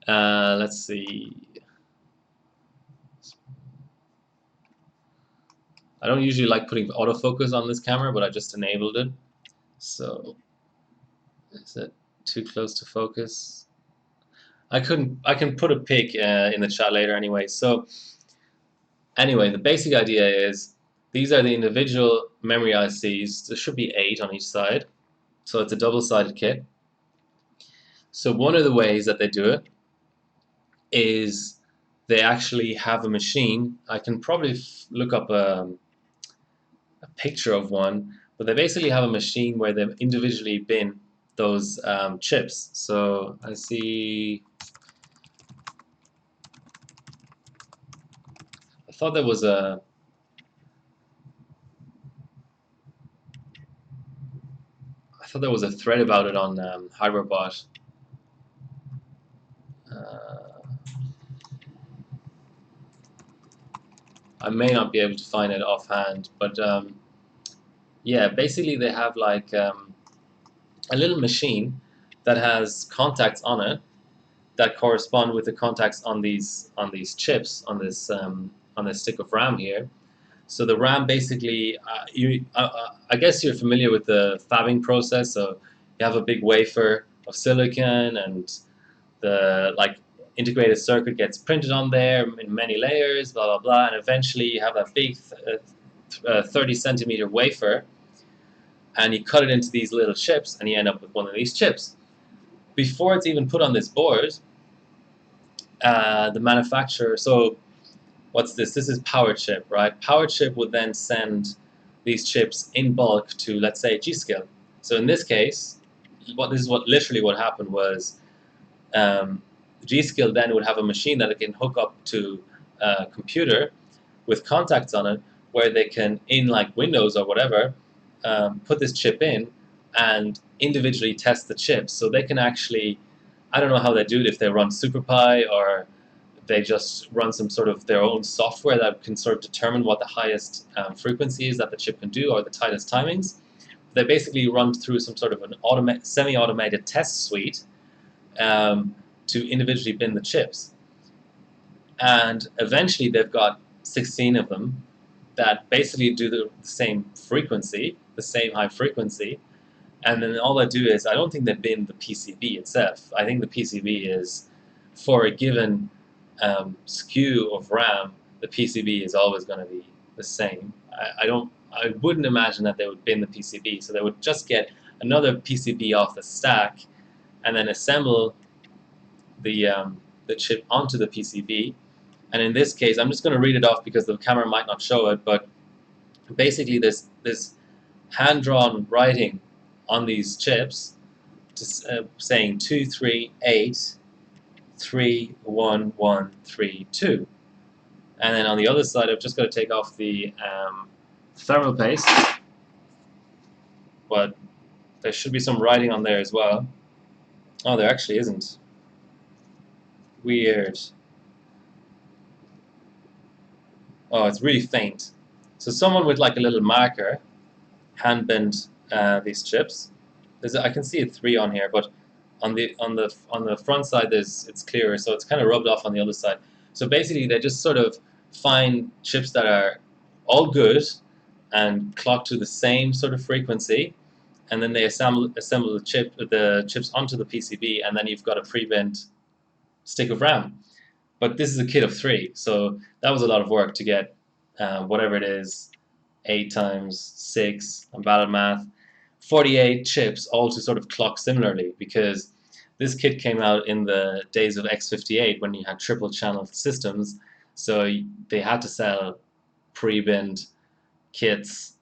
Let's see. I don't usually like putting autofocus on this camera, but I just enabled it. So, is it too close to focus? I can put a pic in the chat later anyway. So, anyway, the basic idea is these are the individual memory ICs. There should be 8 on each side. So it's a double-sided kit. So one of the ways that they do it is they actually have a machine. I can probably look up a picture of one, but they basically have a machine where they individually bin those chips. So I see. I thought there was a. I thought there was a thread about it on HardwareBot. I may not be able to find it offhand, but yeah, basically they have like a little machine that has contacts on it that correspond with the contacts on these chips on this stick of RAM here. So the RAM basically, I guess you're familiar with the fabbing process. So you have a big wafer of silicon, and the integrated circuit gets printed on there in many layers, blah blah blah, and eventually you have that big 30 centimeter wafer, and you cut it into these little chips, and you end up with one of these chips. Before it's even put on this board, the manufacturer. So what's this? This is power chip, right? Power chip would then send these chips in bulk to, let's say, G-Skill. So in this case, literally what happened was, G-Skill then would have a machine that it can hook up to a computer with contacts on it, where they can, in like Windows or whatever, put this chip in and individually test the chips. So they can actually, I don't know how they do it, if they run SuperPi or they just run some sort of their own software that can sort of determine what the highest frequency is that the chip can do, or the tightest timings. They basically run through some sort of an semi-automated test suite to individually bin the chips. And eventually they've got 16 of them that basically do the same frequency, the same high frequency, and then all they do is, I don't think they bin the PCB itself. I think the PCB is, for a given SKU of RAM, the PCB is always going to be the same. I wouldn't imagine that they would bin the PCB, so they would just get another PCB off the stack, and then assemble the chip onto the PCB. And in this case, I'm just going to read it off because the camera might not show it, but basically this hand-drawn writing on these chips saying 238 31132, and then on the other side I've just got to take off the thermal paste, but there should be some writing on there as well. Oh, there actually isn't. Weird. Oh, it's really faint. So someone with like a little marker hand bent these chips. I can see a 3 on here, but on the front side it's clearer, so it's kind of rubbed off on the other side. So basically, they just sort of find chips that are all good and clock to the same sort of frequency, and then they assemble the chips onto the PCB, and then you've got a pre-bent stick of RAM. But this is a kit of 3, so that was a lot of work to get whatever it is, 8 times 6, I'm bad at math, 48 chips, all to sort of clock similarly, because this kit came out in the days of X58 when you had triple channel systems, so they had to sell pre-binned kits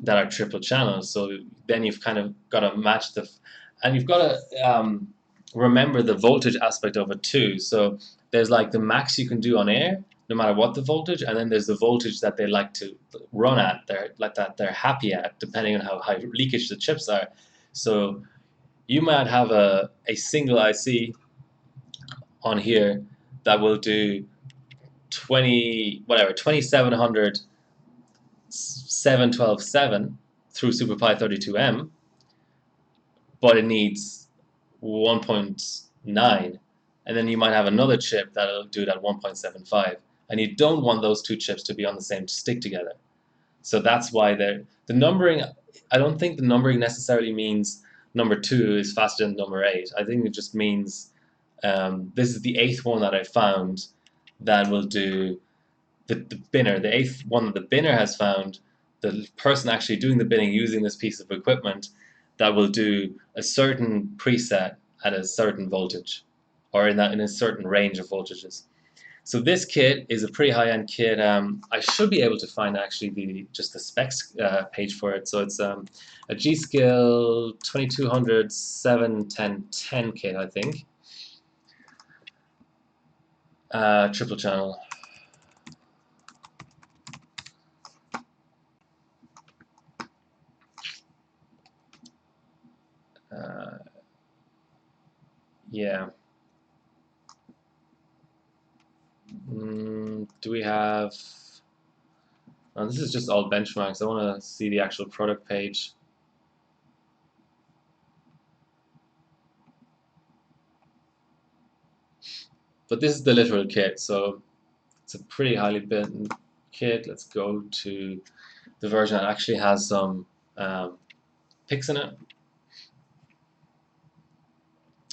that are triple channels. So then you've kind of got to match and you've got to remember the voltage aspect of it too. So there's like the max you can do on air, no matter what the voltage, and then there's the voltage that they like to run at. They're happy at, depending on how high leakage the chips are. So you might have a single IC on here that will do 2700 712.7 through SuperPi 32M, but it needs 1.9, and then you might have another chip that'll do it at 1.75, and you don't want those two chips to be on the same stick together. So that's why the numbering, I don't think the numbering necessarily means number 2 is faster than number 8. I think it just means this is the 8th one that I found that will do the binner. The 8th one that the binner has found, the person actually doing the binning using this piece of equipment, that will do a certain preset at a certain voltage, or in a certain range of voltages. So this kit is a pretty high-end kit. I should be able to find actually just the specs page for it. So it's a G-Skill 2200 71010 kit, I think. Triple channel. Yeah. Do we have... Oh, this is just all benchmarks. I want to see the actual product page. But this is the literal kit, so it's a pretty highly kit. Let's go to the version that actually has some pics in it.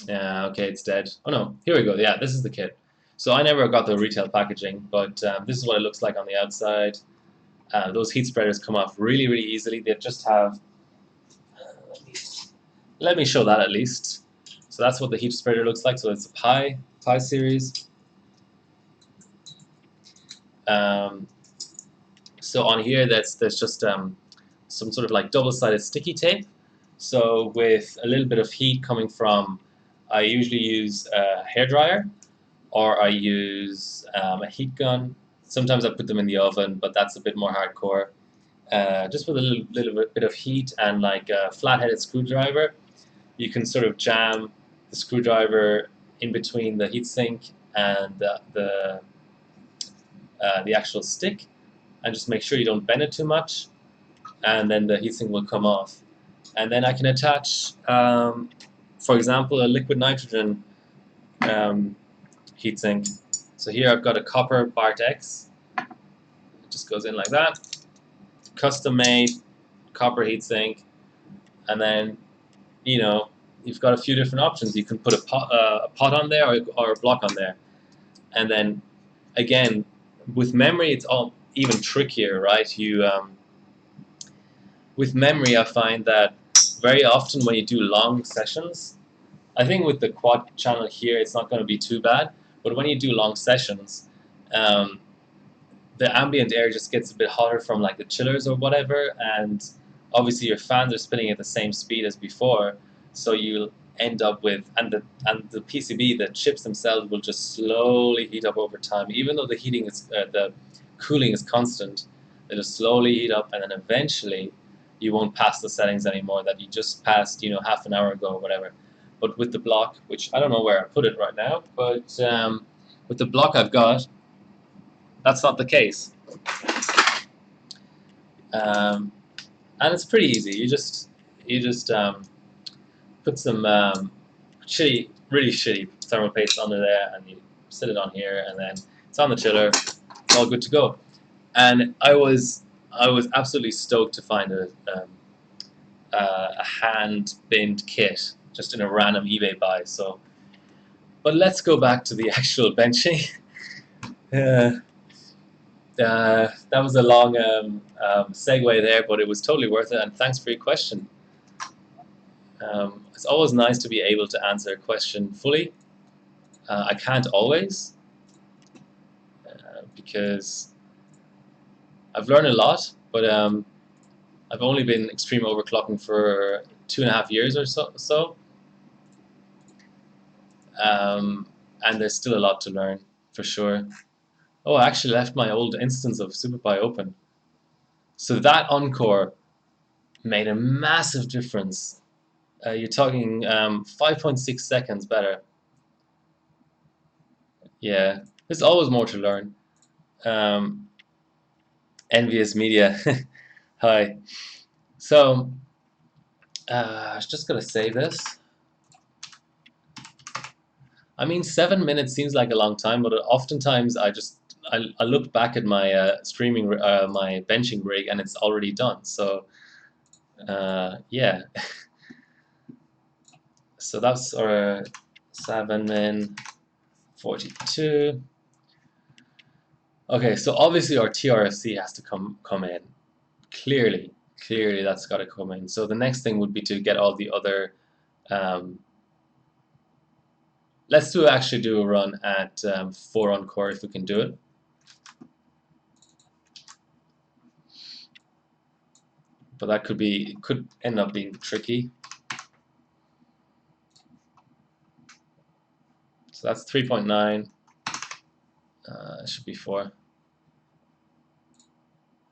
Okay, it's dead. Oh no, here we go. Yeah, this is the kit. So I never got the retail packaging, but this is what it looks like on the outside. Those heat spreaders come off really, really easily. They just have, let me show that at least. So that's what the heat spreader looks like. So it's a Pi series. So on here, there's just some sort of like double-sided sticky tape. So with a little bit of heat coming from, I usually use a hairdryer, or I use a heat gun. Sometimes I put them in the oven, but that's a bit more hardcore. Just with a little bit of heat and like a flat-headed screwdriver, you can sort of jam the screwdriver in between the heatsink and the actual stick, and just make sure you don't bend it too much, and then the heatsink will come off. And then I can attach, for example, a liquid nitrogen heatsink. So here I've got a copper Bart X. It just goes in like that. Custom made copper heatsink, and then you've got a few different options. You can put a pot on there, or a block on there, and then again with memory it's all even trickier, right? With memory I find that very often when you do long sessions, I think with the quad channel here it's not going to be too bad, but when you do long sessions, the ambient air just gets a bit hotter from like the chillers or whatever, and obviously your fans are spinning at the same speed as before, so you'll end up with, and the PCB, the chips themselves will just slowly heat up over time, even though the cooling is constant. They just slowly heat up, and then eventually you won't pass the settings anymore that you just passed half an hour ago or whatever. But with the block, which I don't know where I put it right now, but with the block I've got, that's not the case. And it's pretty easy. You just put some really shitty thermal paste under there, and you sit it on here, and then it's on the chiller. It's all good to go. And I was absolutely stoked to find a hand binned kit just in a random eBay buy. So, but let's go back to the actual benching. That was a long segue there, but it was totally worth it, and thanks for your question. It's always nice to be able to answer a question fully. I can't always, because I've learned a lot, but I've only been extreme overclocking for 2.5 years or so. And there's still a lot to learn, for sure. Oh, I actually left my old instance of SuperPi open. So that Encore made a massive difference. You're talking 5.6 seconds better. Yeah, there's always more to learn. Envious Media. Hi. So, I was just going to save this. I mean, 7 minutes seems like a long time, but oftentimes I look back at my streaming, my benching rig, and it's already done. So, yeah. So that's our 7 min 42. Okay, so obviously our TRFC has to come in. Clearly that's got to come in. So the next thing would be to get all the other. Let's actually do a run at 4 on core if we can do it. But that could end up being tricky. So that's 3.9. It should be 4.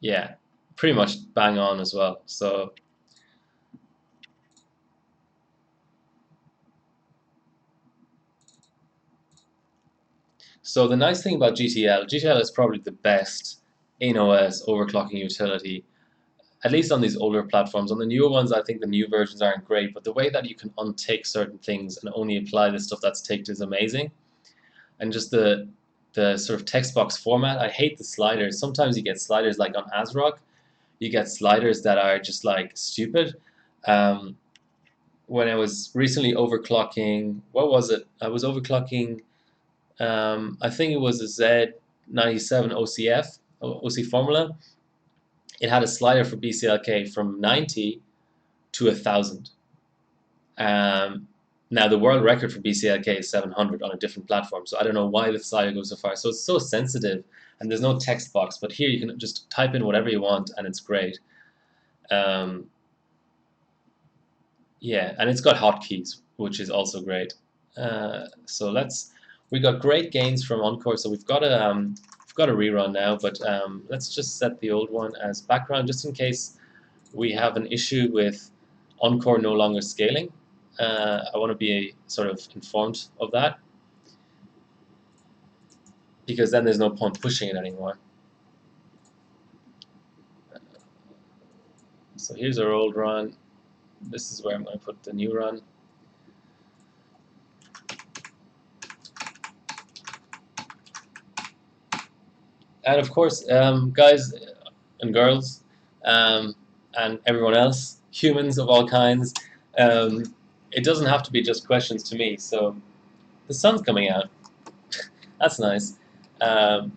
Yeah, pretty much bang on as well. So the nice thing about GTL is probably the best in-OS overclocking utility, at least on these older platforms. On the newer ones, I think the new versions aren't great, but the way that you can untick certain things and only apply the stuff that's ticked is amazing. And just the the sort of text box format. I hate the sliders. Sometimes you get sliders like on ASRock. You get sliders that are just like stupid. Um, when I was recently overclocking, what was it? I was overclocking. I think it was a Z97 OCF OC formula. It had a slider for BCLK from 90 to 1,000. Now the world record for BCLK is 700 on a different platform, so I don't know why the slider goes so far. So it's so sensitive, and there's no text box. But here you can just type in whatever you want, and it's great. Um, yeah, and it's got hotkeys, which is also great. So we got great gains from Encore. So we've got a rerun now, but let's just set the old one as background, just in case we have an issue with Encore no longer scaling. I want to be sort of informed of that, because then there's no point pushing it anymore. So here's our old run. This is where I'm going to put the new run. And of course, guys and girls, and everyone else, humans of all kinds, it doesn't have to be just questions to me. So the sun's coming out. That's nice. The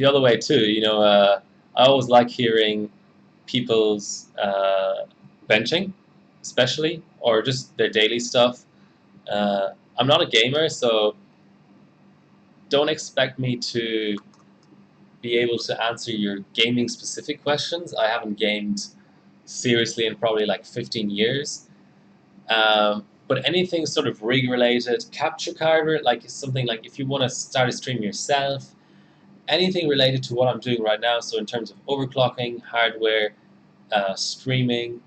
other way too, I always like hearing people's benching, especially, or just their daily stuff. I'm not a gamer, so don't expect me to be able to answer your gaming specific questions. I haven't gamed seriously in probably like 15 years. But anything sort of rig related, capture card, like something like if you want to start a stream yourself, anything related to what I'm doing right now. So in terms of overclocking, hardware, streaming,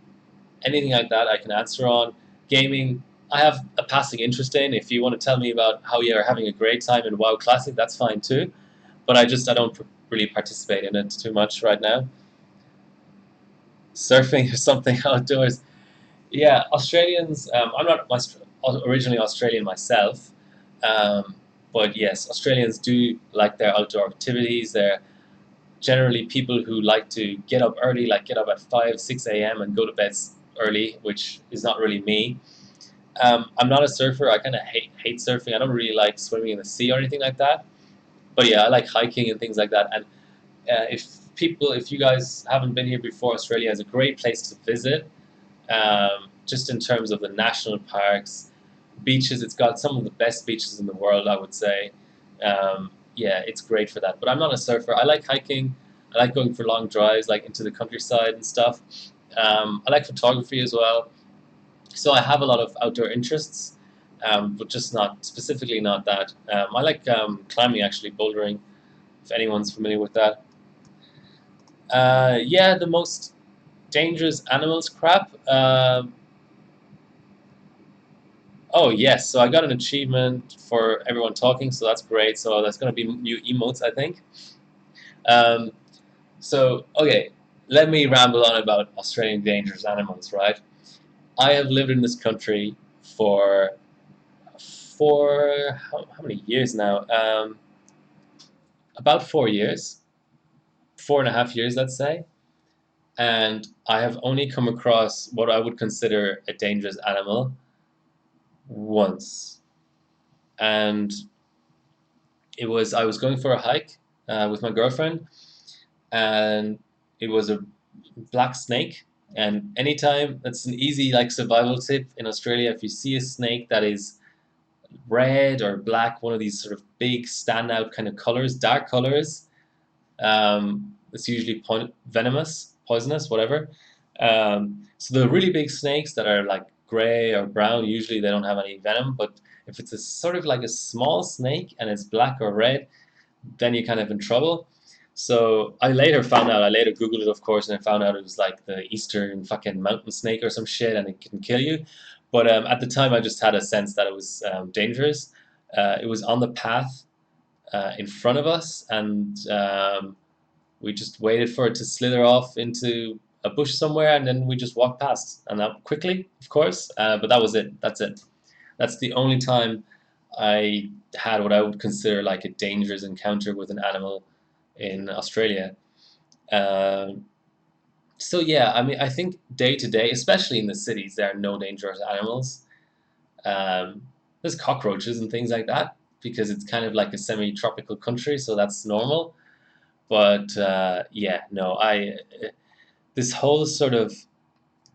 anything like that I can answer on. Gaming, I have a passing interest in. If you want to tell me about how you're having a great time in WoW Classic, that's fine too. But I don't really participate in it too much right now. Surfing or something outdoors. Yeah, Australians, I'm not originally Australian myself, but yes, Australians do like their outdoor activities. They're generally people who like to get up early, like get up at 5, 6 a.m. and go to bed early, which is not really me. I'm not a surfer. I kind of hate surfing. I don't really like swimming in the sea or anything like that. But yeah, I like hiking and things like that. And if you guys haven't been here before, Australia is a great place to visit. Just in terms of the national parks, beaches, it's got some of the best beaches in the world, I would say. Yeah, it's great for that. But I'm not a surfer. I like hiking. I like going for long drives, like into the countryside and stuff. I like photography as well. So I have a lot of outdoor interests, but just specifically not that. I like climbing, actually, bouldering, if anyone's familiar with that. Yeah, the most dangerous animals crap. Oh yes, so I got an achievement for everyone talking, so that's great. So that's going to be new emotes, I think. Um, so okay, let me ramble on about Australian dangerous animals, right? I have lived in this country for how many years now? About 4 years, 4.5 years, let's say. And I have only come across what I would consider a dangerous animal once. And I was going for a hike with my girlfriend, and it was a black snake. And anytime, that's an easy like survival tip in Australia. If you see a snake that is red or black, one of these sort of big standout kind of colors, dark colors, it's usually venomous, poisonous, whatever. So the really big snakes that are like gray or brown, usually they don't have any venom. But if it's a sort of like a small snake and it's black or red, then you're kind of in trouble. So I later Googled it, of course, and I found out it was like the eastern fucking mountain snake or some shit, and it can kill you. But at the time, I just had a sense that it was dangerous. It was on the path in front of us, and we just waited for it to slither off into a bush somewhere, and then we just walked past, and that quickly, of course. But that was it. That's it. That's the only time I had what I would consider like a dangerous encounter with an animal in Australia. Um, so yeah, I mean, I think day to day, especially in the cities, there are no dangerous animals. Um, there's cockroaches and things like that because it's kind of like a semi-tropical country, so that's normal. But yeah, no, I this whole sort of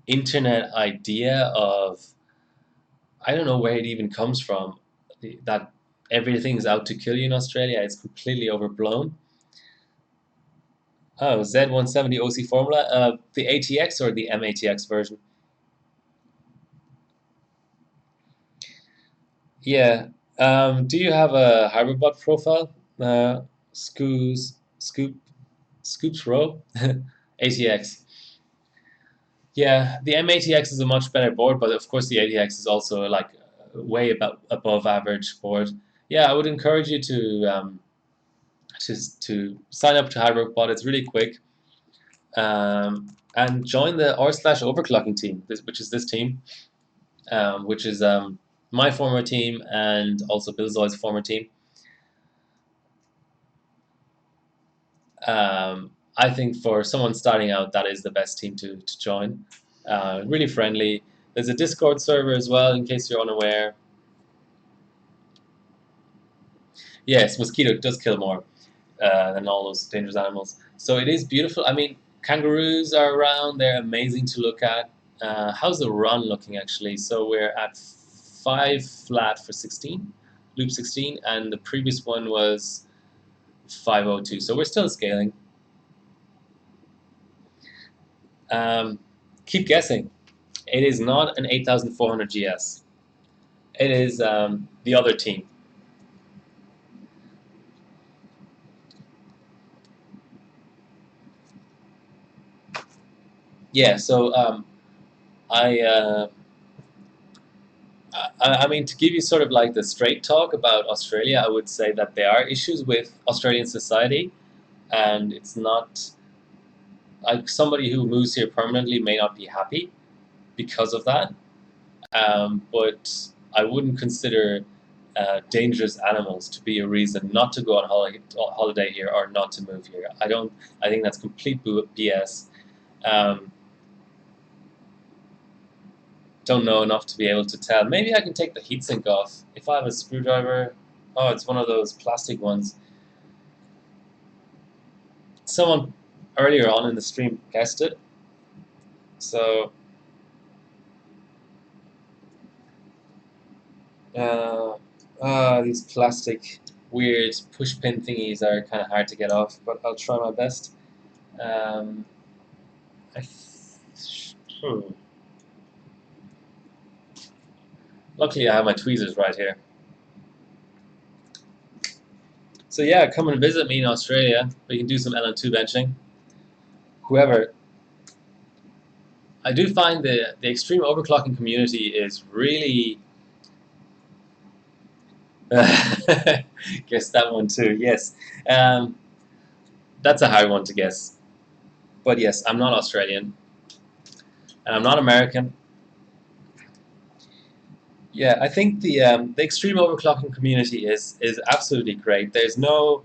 internet idea of I don't know where it even comes from that everything's out to kill you in Australia. It's completely overblown. Oh, Z170 OC formula, the ATX or the MATX version? Yeah. Do you have a Hyperbot profile? Scoops Row? ATX. Yeah, the M80X is a much better board, but of course the ATX is also like way above average board. Yeah, I would encourage you to sign up to HybridBot. It's really quick, and join the r/overclocking team, which is this team, which is my former team and also Bill Zoy's former team. I think for someone starting out, that is the best team to join. Really friendly. There's a Discord server as well, in case you're unaware. Yes, mosquito does kill more than all those dangerous animals. So it is beautiful. I mean, kangaroos are around. They're amazing to look at. How's the run looking actually? So we're at 5 flat for 16, loop 16, and the previous one was 502. So we're still scaling. Um, keep guessing. It is not an 8400 GS. It is the other team. Yeah, so I, uh, I mean, to give you sort of like the straight talk about Australia, I would say that there are issues with Australian society, and it's not like somebody who moves here permanently may not be happy because of that. But I wouldn't consider dangerous animals to be a reason not to go on holiday here or not to move here. I don't. I think that's complete BS. Um, don't know enough to be able to tell. Maybe I can take the heatsink off if I have a screwdriver. Oh, it's one of those plastic ones. Someone earlier on in the stream guessed it. So, uh, these plastic weird push pin thingies are kind of hard to get off, but I'll try my best. Um, I hmm. Luckily, I have my tweezers right here. So yeah, come and visit me in Australia. We can do some LM2 benching. Whoever. I do find the extreme overclocking community is really. Guess that one too. Yes, um, that's a hard one to guess. But yes, I'm not Australian, and I'm not American. Yeah, I think the extreme overclocking community is absolutely great. There's no,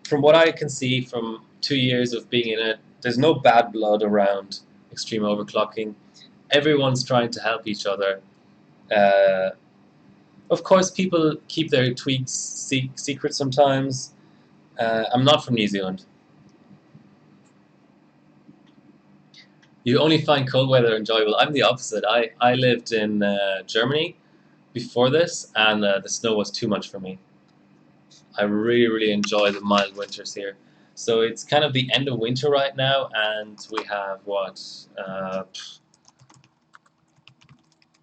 from what I can see from 2 years of being in it, there's no bad blood around extreme overclocking. Everyone's trying to help each other. Uh, of course, people keep their tweaks secret sometimes. I'm not from New Zealand. You only find cold weather enjoyable. I'm the opposite. I lived in Germany before this, and the snow was too much for me. I really, really enjoy the mild winters here. So it's kind of the end of winter right now, and we have what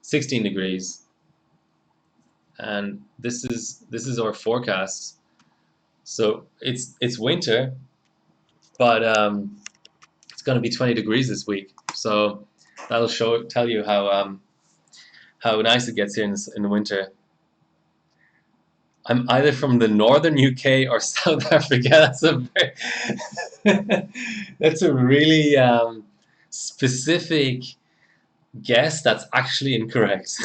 16 degrees, and this is our forecast. So it's winter, but it's going to be 20 degrees this week. So that'll tell you how nice it gets here in the winter. I'm either from the northern UK or South Africa. That's a really specific guess. That's actually incorrect.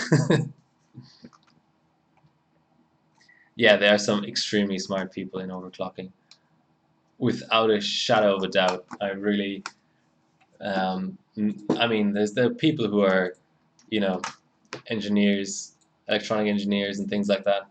Yeah, there are some extremely smart people in overclocking, without a shadow of a doubt. I really, I mean, there's the people who are, you know, engineers, electronic engineers, and things like that.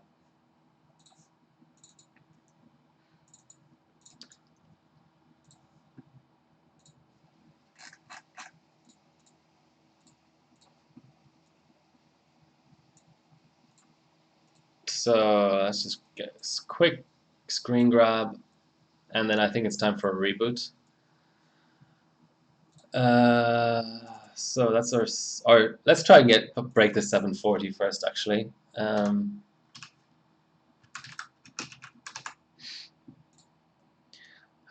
So let's just get a quick screen grab, and then I think it's time for a reboot. So that's our let's try and break the 740 first, actually. How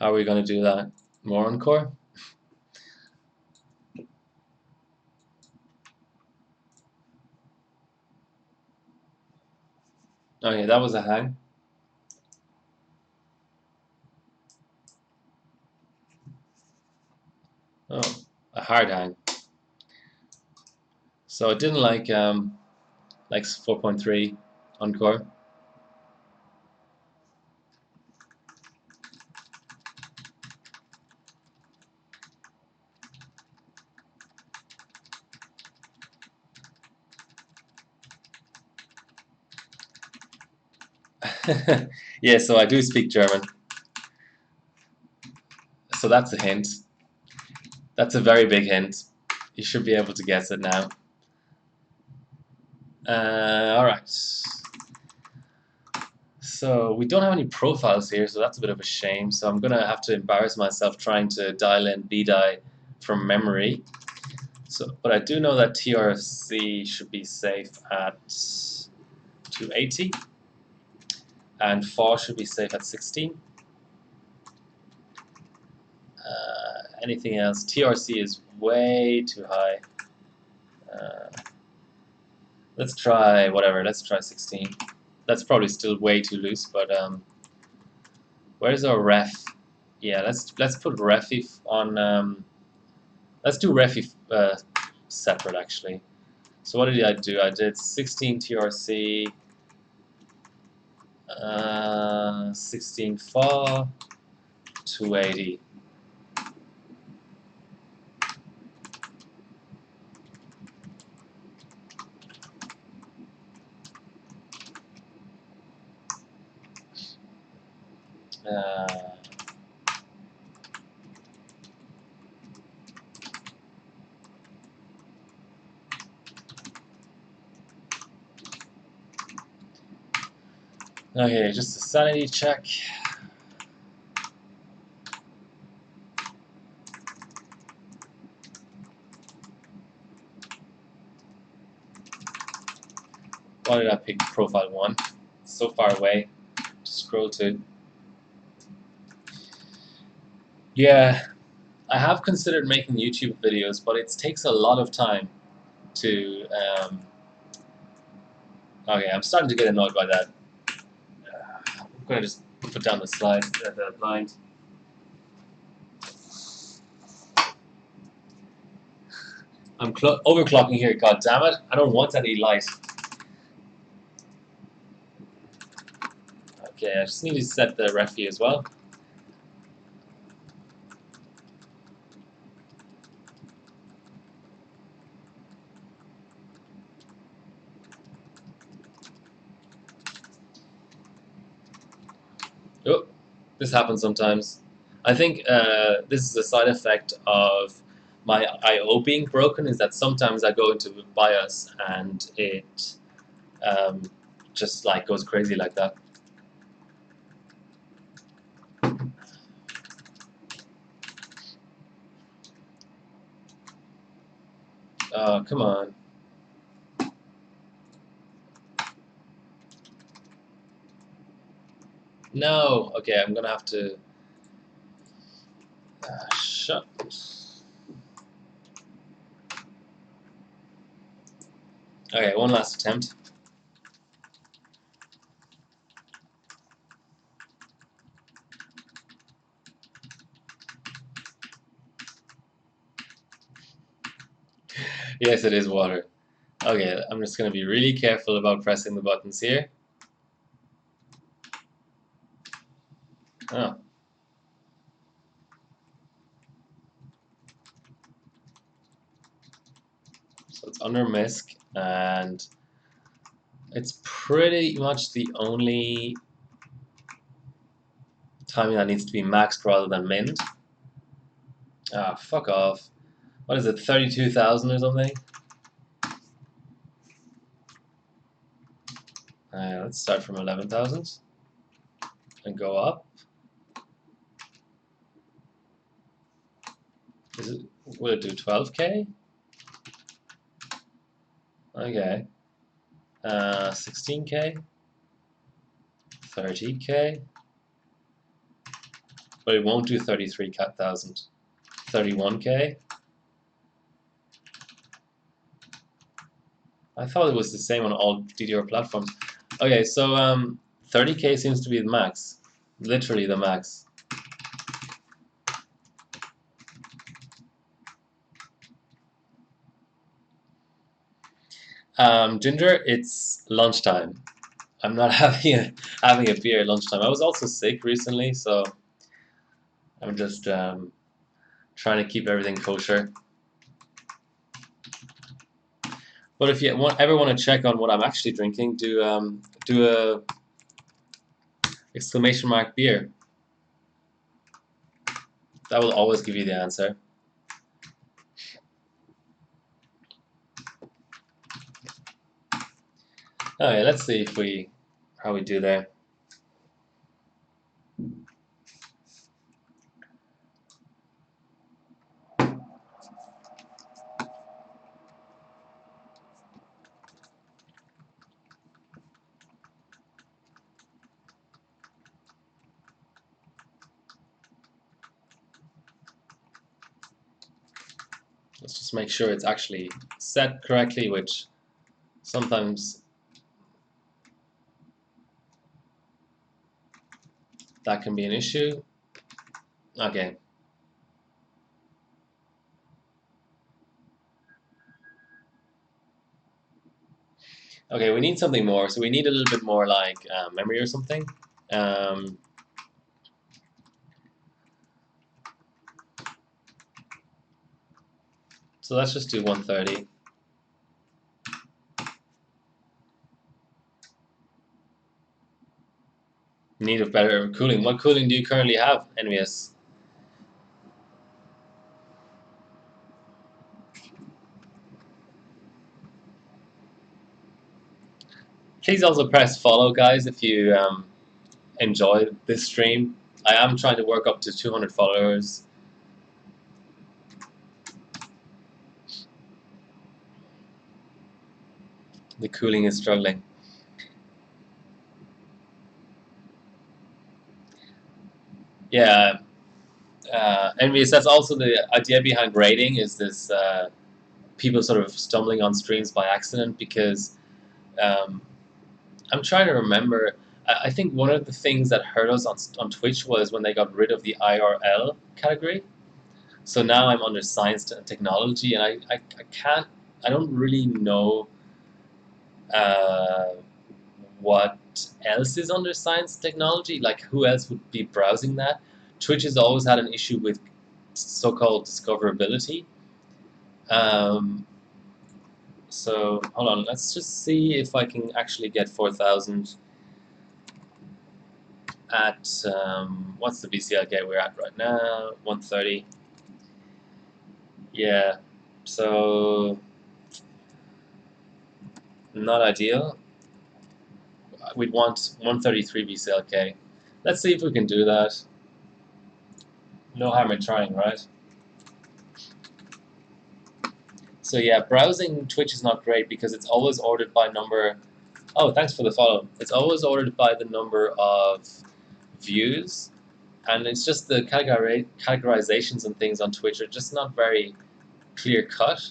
are we going to do that? More on core? Okay, that was a hang. Oh, a hard hang. So it didn't like 4.3 on core. Yeah, so I do speak German. So that's a hint. That's a very big hint. You should be able to guess it now. All right. So we don't have any profiles here, so that's a bit of a shame. So I'm gonna have to embarrass myself trying to dial in BDI from memory. So, but I do know that TRC should be safe at 280, and FAW should be safe at 16. Anything else? TRC is way too high. Let's try whatever. Let's try 16. That's probably still way too loose, but where's our ref? Yeah, let's put refi on. Let's do refi separate, actually. So what did I do? I did 16 TRC, 16 FAW, 280. Okay, just a sanity check. Why did I pick profile 1? It's so far away. Scroll to. Yeah, I have considered making YouTube videos, but it takes a lot of time to. Okay, I'm starting to get annoyed by that. I'm gonna just put down the slide, the blind. I'm overclocking here. God damn it! I don't want any light. Okay, I just need to set the refi as well. Oh, this happens sometimes. I think this is a side effect of my I/O being broken. Is that sometimes I go into BIOS and it just like goes crazy like that. Oh, come on. No. Okay, I'm gonna have to shut. Okay, one last attempt. Yes, it is water. Okay, I'm just gonna be really careful about pressing the buttons here. Oh. So it's under MISC, and it's pretty much the only timing that needs to be maxed rather than minned. Ah, fuck off. What is it, 32,000 or something? Let's start from 11,000 and go up. Will it do 12K? Okay. 16K? 30K? But it won't do 33,000. 31K? I thought it was the same on all DDR platforms. Okay, so 30K seems to be the max. Literally the max. Ginger, it's lunchtime. I'm not having a beer at lunchtime. I was also sick recently, so I'm just trying to keep everything kosher. But if you ever want to check on what I'm actually drinking, do a exclamation mark beer. That will always give you the answer. Oh yeah, let's see if how we do there. Let's just make sure it's actually set correctly, which sometimes that can be an issue. Okay. Okay, we need something more. So we need a little bit more like memory or something. So let's just do 130. Need a better cooling. What cooling do you currently have, NVS? Please also press follow, guys, if you enjoy this stream. I am trying to work up to 200 followers. The cooling is struggling. Yeah, NVS, that's also the idea behind grading, is this people sort of stumbling on streams by accident, because um, I'm trying to remember. I think one of the things that hurt us on Twitch was when they got rid of the IRL category. So now I'm under science and technology, and I can't, I don't really know uh, what else is under science and technology. Like, who else would be browsing that? Twitch has always had an issue with so-called discoverability. So hold on, let's just see if I can actually get 4,000 at what's the VCLK we're at right now? 130. Yeah, so not ideal. We'd want 133 VCLK. Let's see if we can do that. No harm in trying, right? So yeah, browsing Twitch is not great because it's always ordered by number. Oh, thanks for the follow. It's always ordered by the number of views, and it's just the categorizations and things on Twitch are just not very clear cut.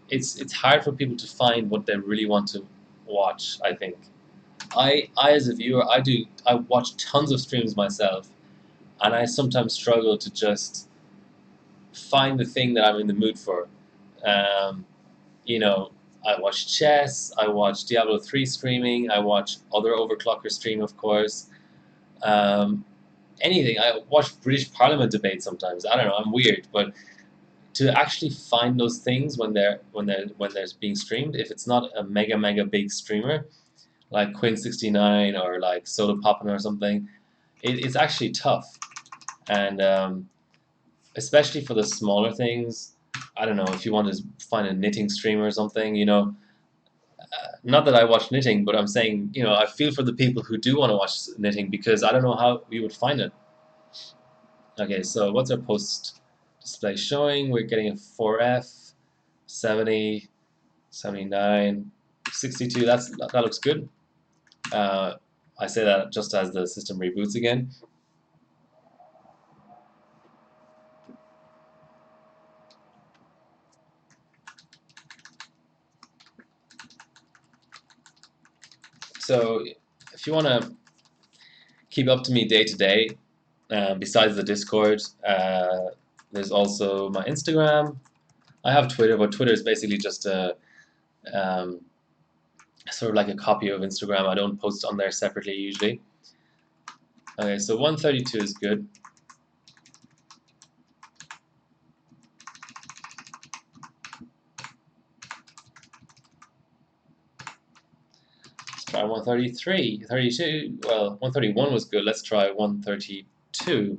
It's hard for people to find what they really want to watch, I think. I as a viewer, I watch tons of streams myself, and I sometimes struggle to just find the thing that I'm in the mood for. Um, you know, I watch chess, I watch Diablo 3 streaming, I watch other overclockers stream, of course. anything. I watch British Parliament debates sometimes. I don't know. I'm weird, but to actually find those things when they're being streamed, if it's not a mega big streamer like Quinn69 or like Soda Poppin or something, it's actually tough. And especially for the smaller things, I don't know, if you want to find a knitting streamer or something, not that I watch knitting, but I'm saying, I feel for the people who do want to watch knitting because I don't know how we would find it. Okay, so what's our post display showing? We're getting a 4F, 70, 79, 62. That looks good. I say that just as the system reboots again. So if you want to keep up to me day to day, besides the Discord, there's also my Instagram. I have Twitter, but Twitter is basically just um, sort of like a copy of Instagram. I don't post on there separately usually. Okay, so 132 is good. Let's try 133, 32. Well, 131 was good. Let's try 132.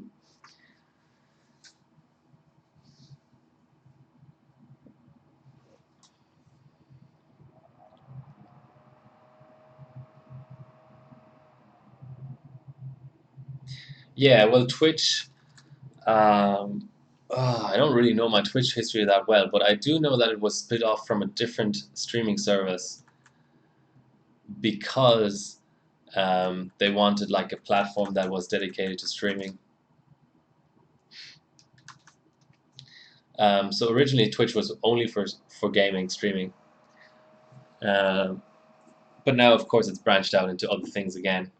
Yeah, well, Twitch. I don't really know my Twitch history that well, but I do know that it was split off from a different streaming service because they wanted like a platform that was dedicated to streaming. So originally Twitch was only for gaming streaming, um, but now of course it's branched out into other things again.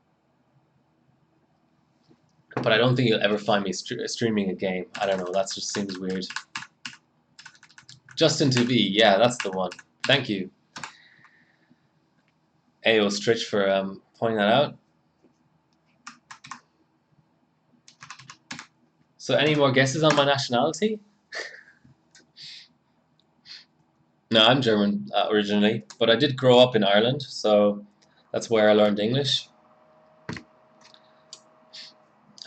But I don't think you'll ever find me streaming a game. I don't know. That just seems weird. Justin TV, yeah, that's the one. Thank you, AO Stritch, for pointing that out. So, any more guesses on my nationality? No, I'm German originally, but I did grow up in Ireland, so that's where I learned English.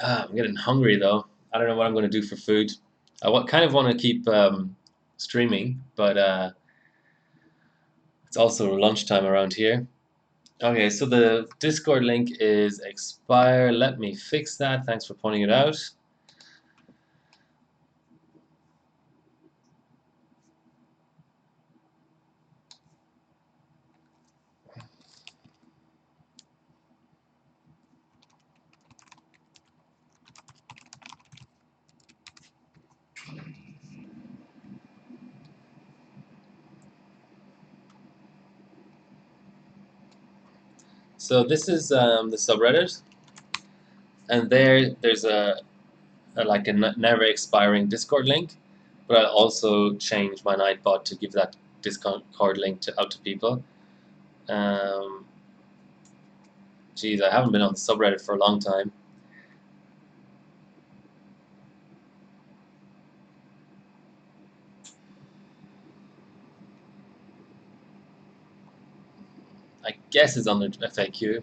I'm getting hungry though. I don't know what I'm going to do for food. I kind of want to keep streaming, but it's also lunchtime around here. Okay, so the Discord link is expire. Let me fix that. Thanks for pointing it out. So this is the subreddit, and there's like a never expiring Discord link, but I also changed my Nightbot to give that Discord link out to people. Geez, I haven't been on the subreddit for a long time. I guess it's on the FAQ.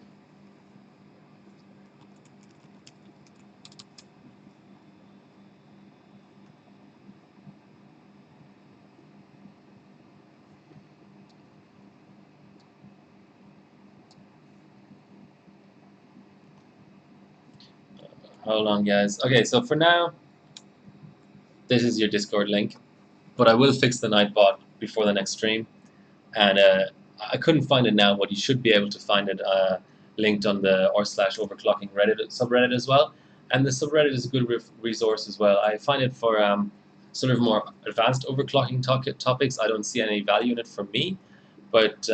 Hold on, guys. Okay, so for now, this is your Discord link, but I will fix the Nightbot before the next stream. And I couldn't find it now, but you should be able to find it linked on the r/overclocking Reddit subreddit as well. And the subreddit is a good resource as well. I find it for sort of more advanced overclocking topics. I don't see any value in it for me, but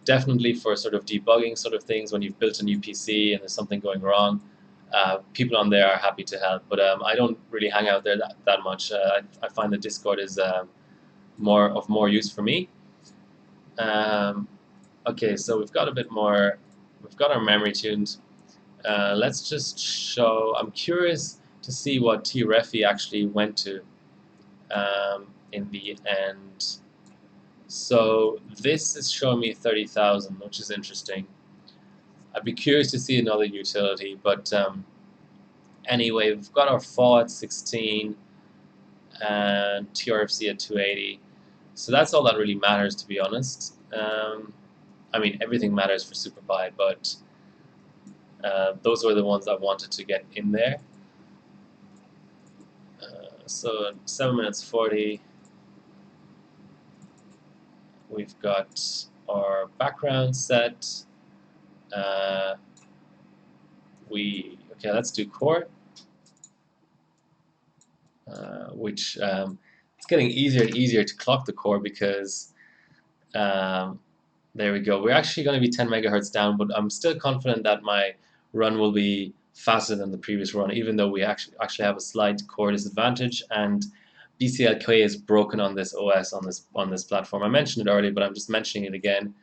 definitely for sort of debugging sort of things when you've built a new PC and there's something going wrong. People on there are happy to help, but I don't really hang out there that much. I find the Discord is more use for me. Okay, so we've got a bit more. We've got our memory tuned. Let's just show. I'm curious to see what T-Refi actually went to in the end. So this is showing me 30,000, which is interesting. I'd be curious to see another utility, but anyway, we've got our FAW at 16 and TRFC at 280. So that's all that really matters, to be honest. I mean, everything matters for SuperPi, but those were the ones I wanted to get in there. So 7 minutes 40. We've got our background set. Okay, let's do core, which it's getting easier and easier to clock the core because there we go. We're actually going to be 10 megahertz down, but I'm still confident that my run will be faster than the previous run, even though we actually have a slight core disadvantage, and BCLK is broken on this OS, on this platform. I mentioned it earlier, but I'm just mentioning it again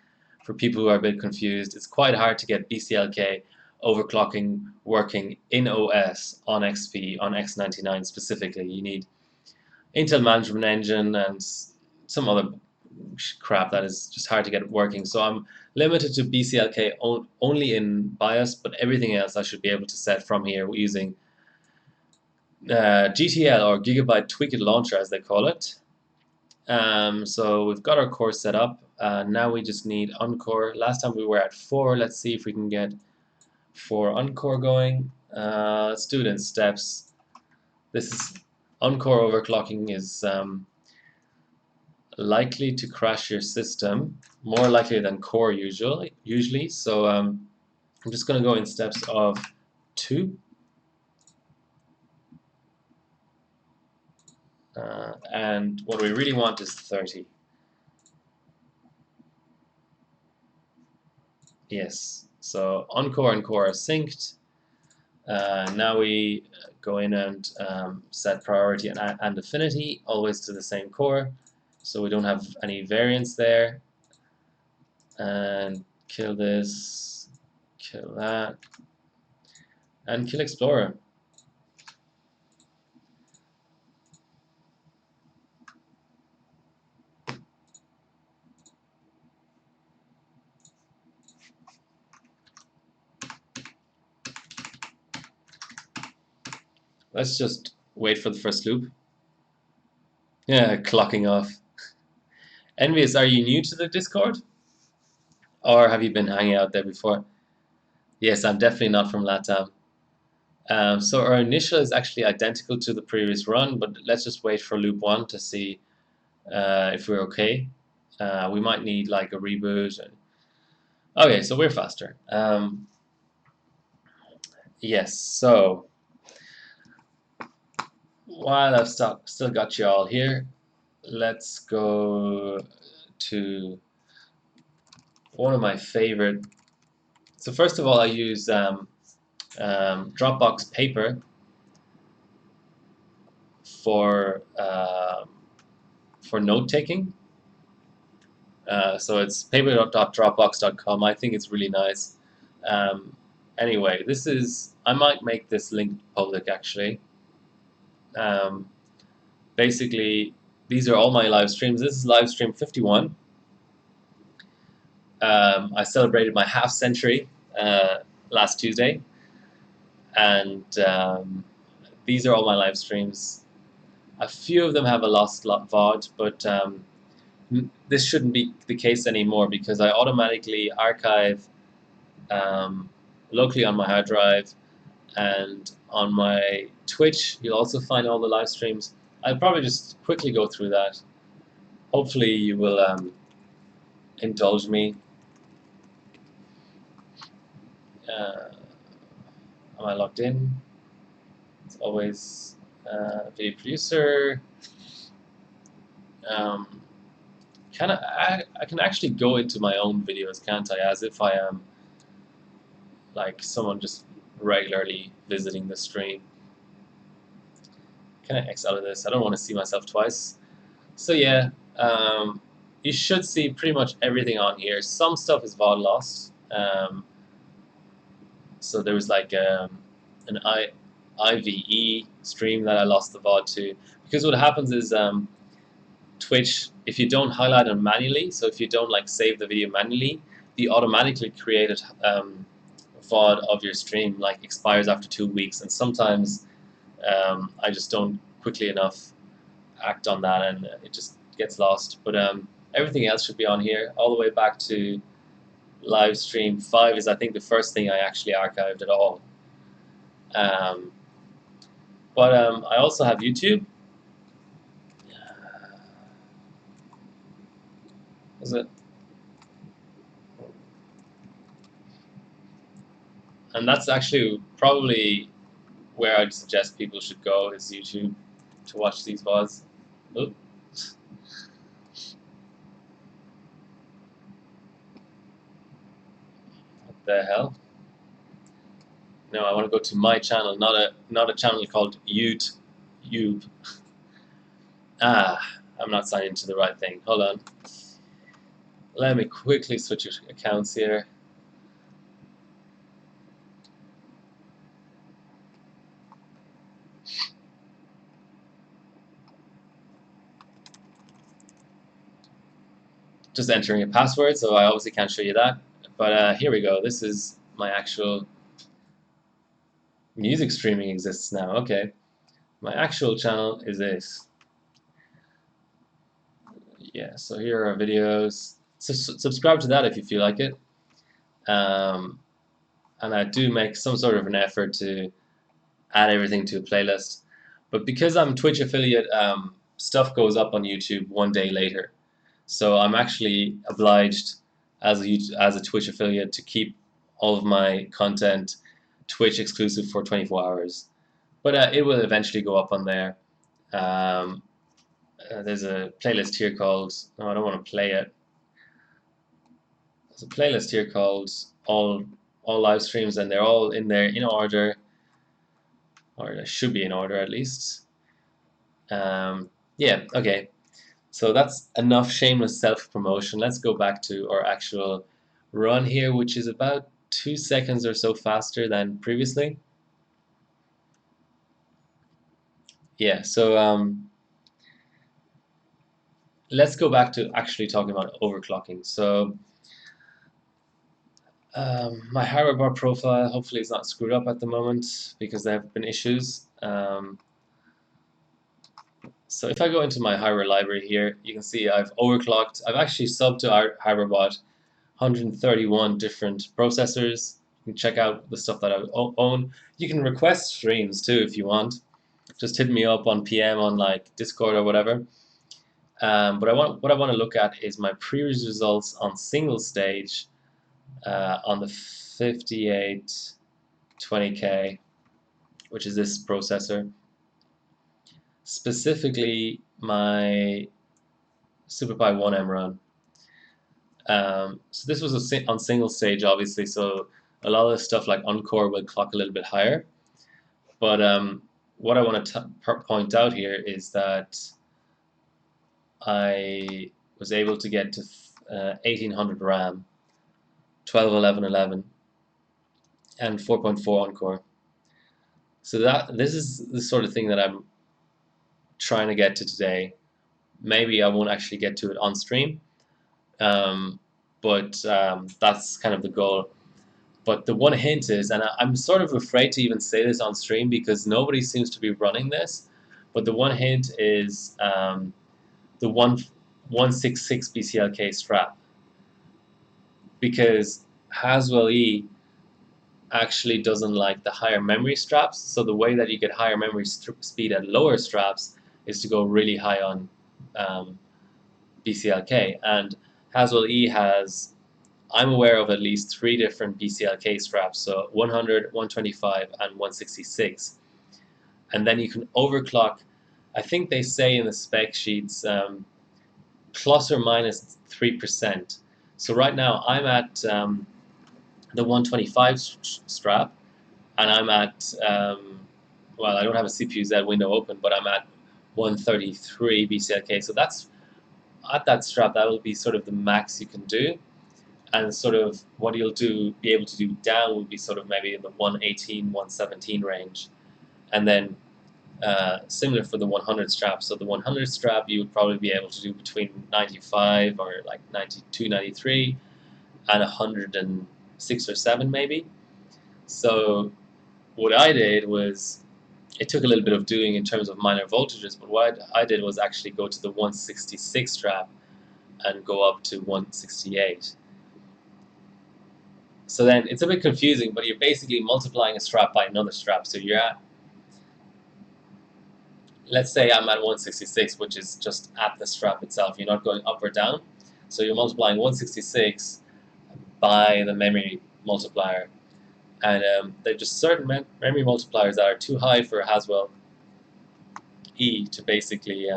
for people who are a bit confused. It's quite hard to get BCLK overclocking working in OS on XP, on X99 specifically. You need Intel Management Engine and some other crap that is just hard to get working. So I'm limited to BCLK only in BIOS, but everything else I should be able to set from here using GTL, or Gigabyte Tweaked Launcher as they call it. So we've got our core set up. Now we just need Encore. Last time we were at 4. Let's see if we can get 4 Encore going. Let's do it in steps. This is Encore overclocking is likely to crash your system, more likely than core usually. So I'm just going to go in steps of 2. And what we really want is 30. Yes, so Encore and core are synced. Now we go in and set priority and affinity always to the same core, so we don't have any variance there. And kill this, kill that, and kill Explorer. Let's just wait for the first loop. Yeah, clocking off. Envious, are you new to the Discord? Or have you been hanging out there before? Yes, I'm definitely not from LATAM. So our initial is actually identical to the previous run, but let's just wait for loop 1 to see if we're okay. We might need like a reboot. Okay, so we're faster. Yes, so while I've still got you all here, let's go to one of my favorite. So first of all, I use Dropbox Paper for note taking. So it's paper.dropbox.com. I think it's really nice. Anyway, I might make this link public actually. Basically, these are all my live streams. This is live stream 51. I celebrated my half century last Tuesday, and these are all my live streams. A few of them have a lost VOD, but this shouldn't be the case anymore because I automatically archive locally on my hard drive, and on my Twitch you'll also find all the live streams. I'll probably just quickly go through that. Hopefully you will indulge me. Am I logged in? It's always video producer. I can actually go into my own videos, can't I? As if I am like someone just regularly visiting the stream. Can I X out of this? I don't want to see myself twice. So yeah, you should see pretty much everything on here. Some stuff is VOD lost. So there was like an IVE stream that I lost the VOD to, because what happens is Twitch, if you don't highlight them manually, so if you don't like save the video manually, the automatically created VOD of your stream like expires after 2 weeks, and sometimes I just don't quickly enough act on that, and it just gets lost. But everything else should be on here, all the way back to Livestream 5 is I think the first thing I actually archived at all. But I also have YouTube. Is it? And that's actually probably where I'd suggest people should go, is YouTube, to watch these VODs. Oop. What the hell? No, I want to go to my channel, not a channel called YouTube. I'm not signed into the right thing. Hold on. Let me quickly switch accounts here. Just entering a password, so I obviously can't show you that. But here we go. This is my actual music streaming exists now. Okay, my actual channel is this. Yeah, so here are videos. So subscribe to that if you feel like it. And I do make some sort of an effort to add everything to a playlist. But because I'm Twitch affiliate, stuff goes up on YouTube one day later. So I'm actually obliged as a Twitch affiliate to keep all of my content Twitch exclusive for 24 hours. But it will eventually go up on there. There's a playlist here called, no, I don't want to play it. There's a playlist here called all live streams, and they're all in there in order, or they should be in order at least. Yeah, okay. So that's enough shameless self-promotion. Let's go back to our actual run here, which is about 2 seconds or so faster than previously. Yeah, so let's go back to actually talking about overclocking. So my hardware bar profile hopefully is not screwed up at the moment because there have been issues. So if I go into my hardware library here, you can see I've overclocked. I've actually subbed to HardwareBot 131 different processors. You can check out the stuff that I own. You can request streams too if you want. Just hit me up on PM on like Discord or whatever. But what I want to look at is my previous results on single stage on the 5820K, which is this processor. Specifically, my SuperPi 1M run. So this was on single stage, obviously, so a lot of the stuff like Encore will clock a little bit higher. But what I want to point out here is that I was able to get to 1800 RAM, 121111, and 4.4 Encore. So this is the sort of thing that I'm trying to get to today. Maybe I won't actually get to it on stream, but that's kind of the goal. But the one hint is, and I'm sort of afraid to even say this on stream because nobody seems to be running this, but the one hint is the 166 BCLK strap, because Haswell E actually doesn't like the higher memory straps. So the way that you get higher memory speed at lower straps is to go really high on BCLK. And Haswell E has, I'm aware of at least 3 different BCLK straps, so 100, 125, and 166. And then you can overclock, I think they say in the spec sheets, plus or minus 3%. So right now I'm at the 125 strap, and I'm at, well, I don't have a CPU-Z window open, but I'm at 133 BCLK. So that's, at that strap, that will be sort of the max you can do. and sort of what you'll be able to do down would be sort of maybe in the 118, 117 range, and then similar for the 100 strap. So the 100 strap you would probably be able to do between 95 or like 92, 93, and 106 or 7 maybe. So what I did was, it took a little bit of doing in terms of minor voltages, but what I did was actually go to the 166 strap and go up to 168. So then it's a bit confusing, but you're basically multiplying a strap by another strap. So you're at, let's say I'm at 166, which is just at the strap itself. You're not going up or down. So you're multiplying 166 by the memory multiplier. And there are just certain memory multipliers that are too high for Haswell E to basically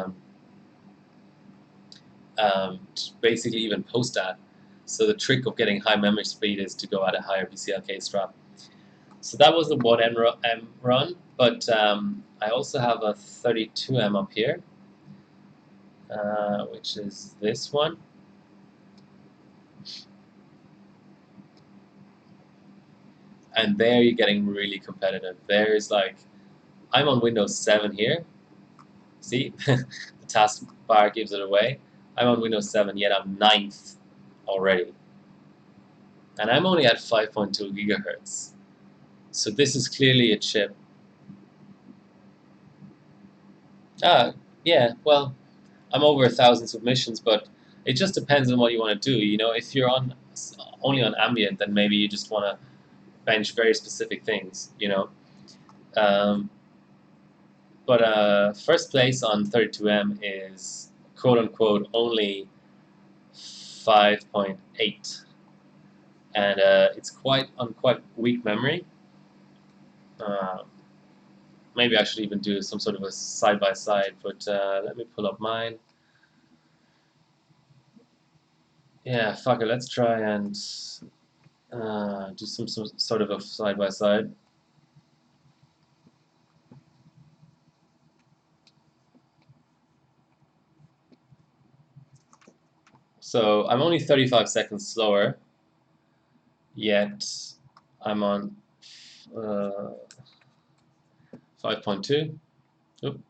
even post at. So the trick of getting high memory speed is to go at a higher BCLK strap. So that was the 1M run, but I also have a 32M up here, which is this one. And there you're getting really competitive. There's like, I'm on Windows 7 here. See, the taskbar gives it away. I'm on Windows 7, yet I'm 9th already. And I'm only at 5.2 gigahertz. So this is clearly a chip. Yeah, well, I'm over 1,000 submissions, but it just depends on what you want to do. You know, if you're on only on ambient, then maybe you just want to bench very specific things, you know. But first place on 32M is quote-unquote only 5.8, and it's on quite weak memory. Maybe I should even do some sort of a side-by-side, but let me pull up mine. Yeah, fuck it, let's try and do some sort of a side-by-side. So I'm only 35 seconds slower, yet I'm on 5.2. Oop.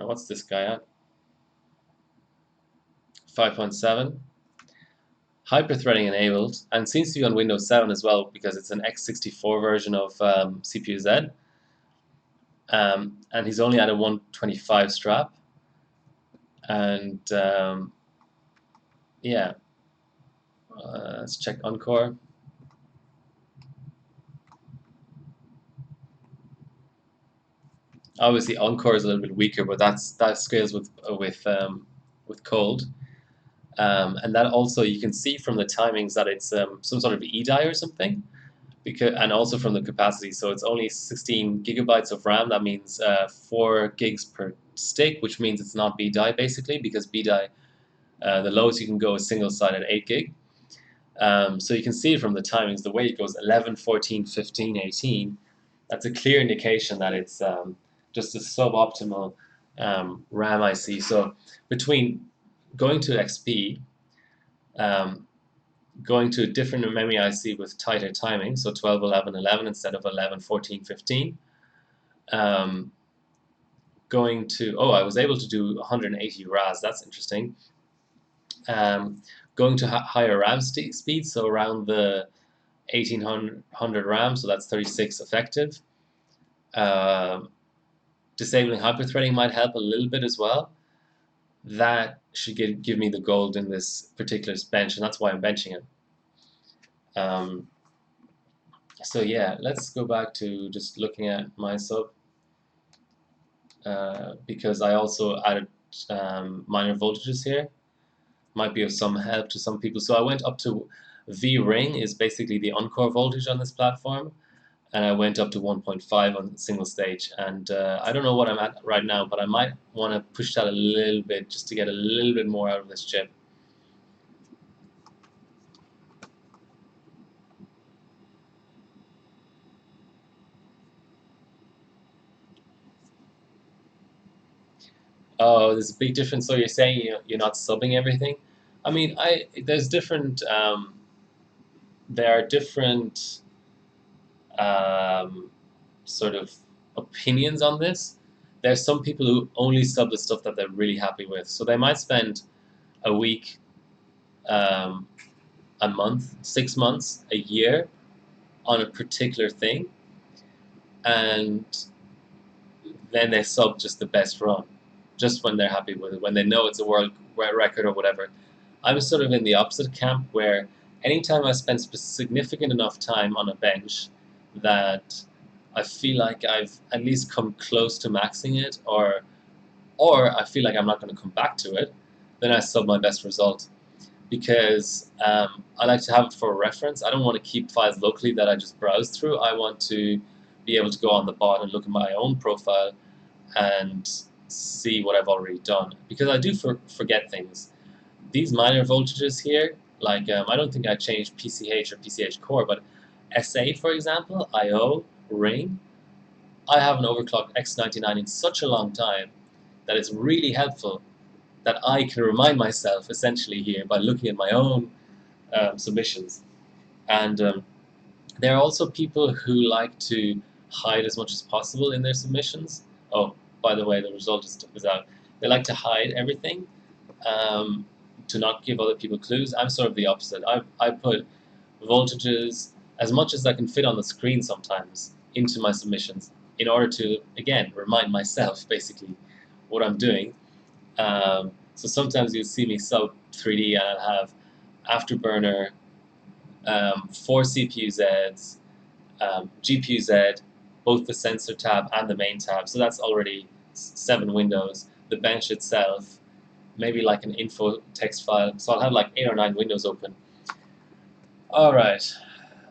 What's this guy at? 5.7. Hyperthreading enabled, and seems to be on Windows 7 as well because it's an X64 version of CPU-Z. And he's only at a 125 strap. And yeah, let's check Encore. Obviously, Encore is a little bit weaker, but that scales with cold. And that also, you can see from the timings that it's some sort of E-die or something, and also from the capacity. So it's only 16 gigabytes of RAM. That means 4 gigs per stick, which means it's not B-die basically, because B-die, the lowest you can go is single side at 8 gig. So you can see from the timings, the way it goes 11, 14, 15, 18, that's a clear indication that it's just a suboptimal RAM IC. So between going to XP, going to a different memory IC with tighter timing, so 12, 11, 11 instead of 11, 14, 15, going to, I was able to do 180 RAS, that's interesting. Going to higher RAM speed, so around the 1800 RAM, so that's 36 effective. Disabling hyperthreading might help a little bit as well. That should give me the gold in this particular bench, and that's why I'm benching it. So yeah, let's go back to just looking at my sub, because I also added minor voltages here. Might be of some help to some people. So I went up to V ring is basically the Encore voltage on this platform, and I went up to 1.5 on single stage. And I don't know what I'm at right now, but I might want to push that a little bit just to get a little bit more out of this chip. Oh, there's a big difference. So you're saying you're not subbing everything? I mean, there's different. There are different um, sort of opinions on this. There's some people who only sub the stuff that they're really happy with. So they might spend a week, um, a month, 6 months, a year on a particular thing, and then they sub just the best run, just when they're happy with it, when they know it's a world record or whatever. I'm sort of in the opposite camp where anytime I spend significant enough time on a bench that I feel like I've at least come close to maxing it, or I feel like I'm not going to come back to it, then I sub my best result because I like to have it for reference. I don't want to keep files locally that I just browse through. I want to be able to go on the bot and look at my own profile and see what I've already done because I do forget things. These minor voltages here, like I don't think I changed PCH or PCH core, but SA, for example, IO, ring, I haven't overclocked X99 in such a long time that it's really helpful that I can remind myself essentially here by looking at my own submissions. And there are also people who like to hide as much as possible in their submissions. Oh, by the way, the result is out. They like to hide everything um, to not give other people clues. I'm sort of the opposite. I put voltages as much as I can fit on the screen sometimes into my submissions in order to, again, remind myself basically what I'm doing. So sometimes you'll see me sub 3D and I'll have Afterburner, 4 CPU-Zs, GPU-Z, both the sensor tab and the main tab. So that's already 7 windows. The bench itself, maybe like an info text file. So I'll have like 8 or 9 windows open. All right,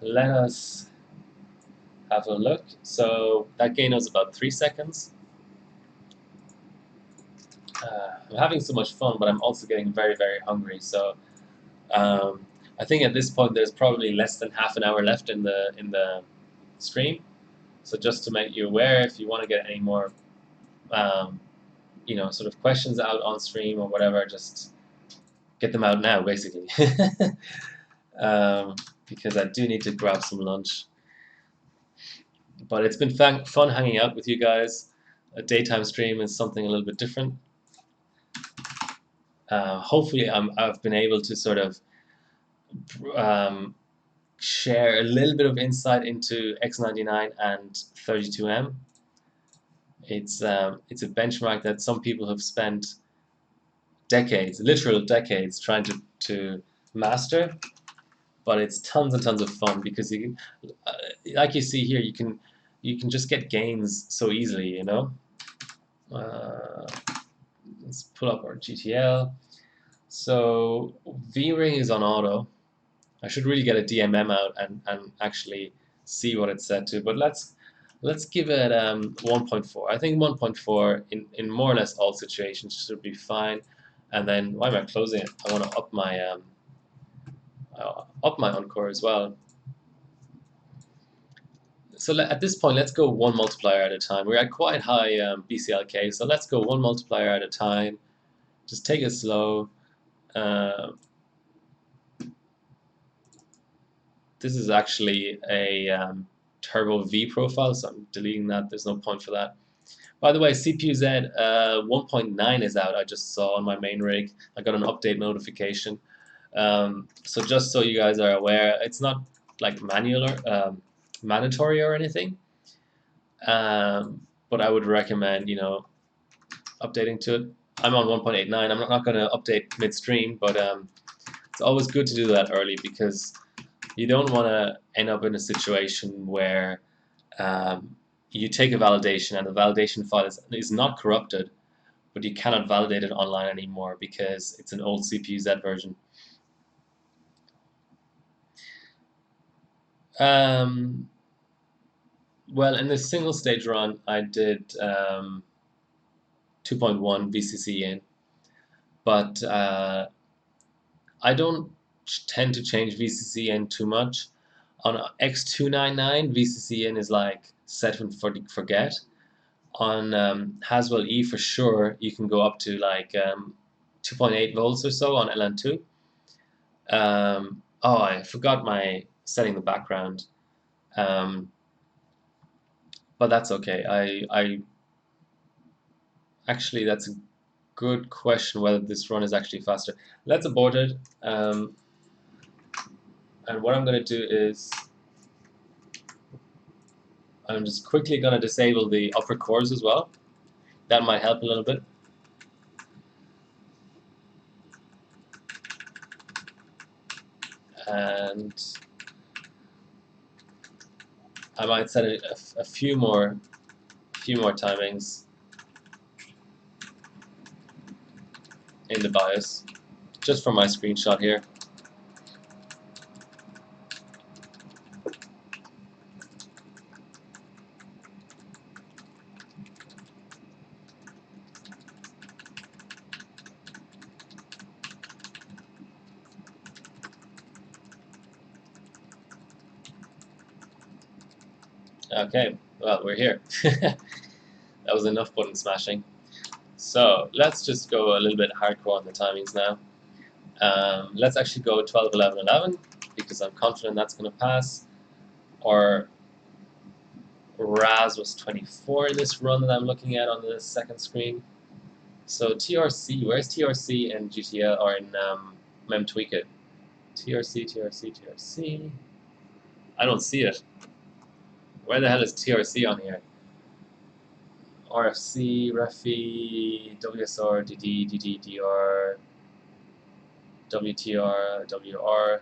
let us have a look. So that gain was about 3 seconds. I'm having so much fun, but I'm also getting very, very hungry. So I think at this point there's probably less than half an hour left in the stream. So just to make you aware, if you want to get any more, sort of questions out on stream or whatever, just get them out now, basically. Because I do need to grab some lunch. But it's been fun hanging out with you guys. A daytime stream is something a little bit different. Hopefully I've been able to sort of share a little bit of insight into X99 and 32M. It's a benchmark that some people have spent decades, literal decades, trying to master. But it's tons and tons of fun because you can, like you see here, you can just get gains so easily, you know. Let's pull up our GTL. So V-ring is on auto. I should really get a DMM out and actually see what it's set to. But let's give it 1.4. I think 1.4 in more or less all situations should be fine. And then why am I closing it? I want to up my encore as well. So at this point, let's go one multiplier at a time. We're at quite high BCLK, so let's go one multiplier at a time. Just take it slow. This is actually a Turbo V profile, so I'm deleting that. There's no point for that. By the way, CPU-Z 1.9 is out. I just saw on my main rig. I got an update notification. So just so you guys are aware, it's not like manual or mandatory or anything. But I would recommend, updating to it. I'm on 1.89. I'm not going to update midstream, but it's always good to do that early because you don't want to end up in a situation where you take a validation and the validation file is not corrupted, but you cannot validate it online anymore because it's an old CPU-Z version. Well, in this single stage run, I did 2.1 VCC in, but I don't tend to change VCC in too much. On X299, VCC in is like set and forget. On Haswell E for sure, you can go up to like 2.8 volts or so on LN2. Oh, I forgot my setting the background, but that's okay. I actually, that's a good question whether this run is actually faster. Let's abort it. And what I'm going to do is I'm just quickly going to disable the upper cores as well. That might help a little bit. And I might set a few more timings in the BIOS, just for my screenshot here. Okay, well, we're here. That was enough button smashing. So let's just go a little bit hardcore on the timings now. Let's actually go 12, 11, 11 because I'm confident that's going to pass. Or RAS was 24 in this run that I'm looking at on the second screen. So TRC, where's TRC and GTL or in MemTweakit? TRC. I don't see it. Where the hell is TRC on here? RFC, REFI, WSR, DD, DD, DR, WTR, WR.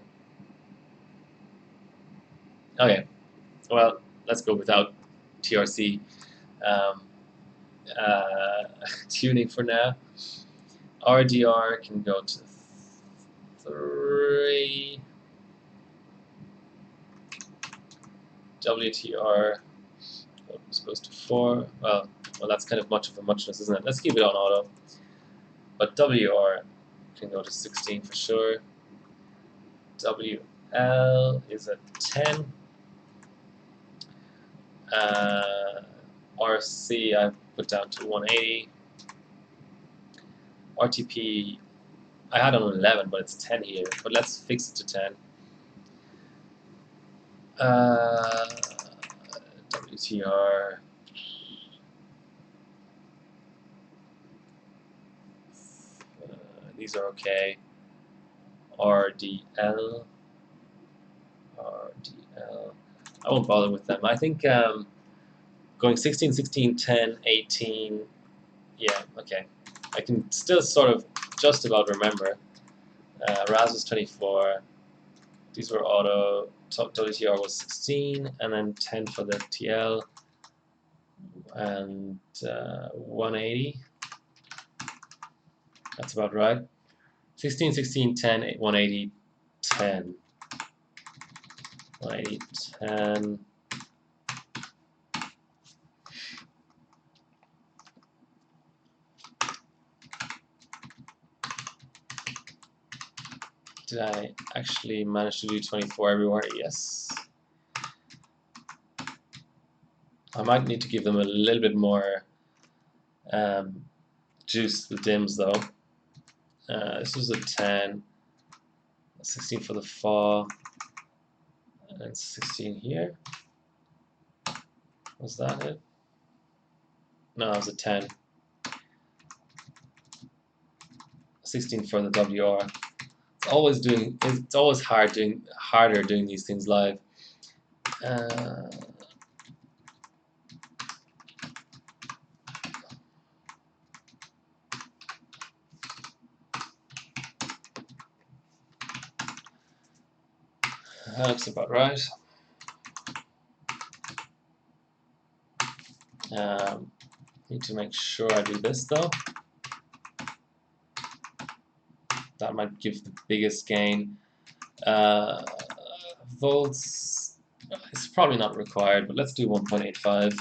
Okay, well, let's go without TRC tuning for now. RDR can go to 3. WTR goes to 4. Well, that's kind of much of a muchness, isn't it? Let's keep it on auto. But WR can go to 16 for sure. WL is at 10. RC I put down to 180. RTP I had on 11, but it's 10 here. But let's fix it to 10. WTR. These are okay. RDL. I won't bother with them. I think going 16, 16, 10, 18. Yeah, okay. I can still sort of just about remember. RAS was 24. These were auto. WTR was 16, and then 10 for the TL, and 180. That's about right. 16, 16, 10, 180, 10. 180, 10. Did I actually manage to do 24 everywhere? Yes. I might need to give them a little bit more juice, the dims though. This was a 10. 16 for the fall. And 16 here. Was that it? No, it was a 10. 16 for the WR. It's always harder doing these things live. That looks about right. Need to make sure I do this though. That might give the biggest gain. Volts is probably not required, but let's do 1.85.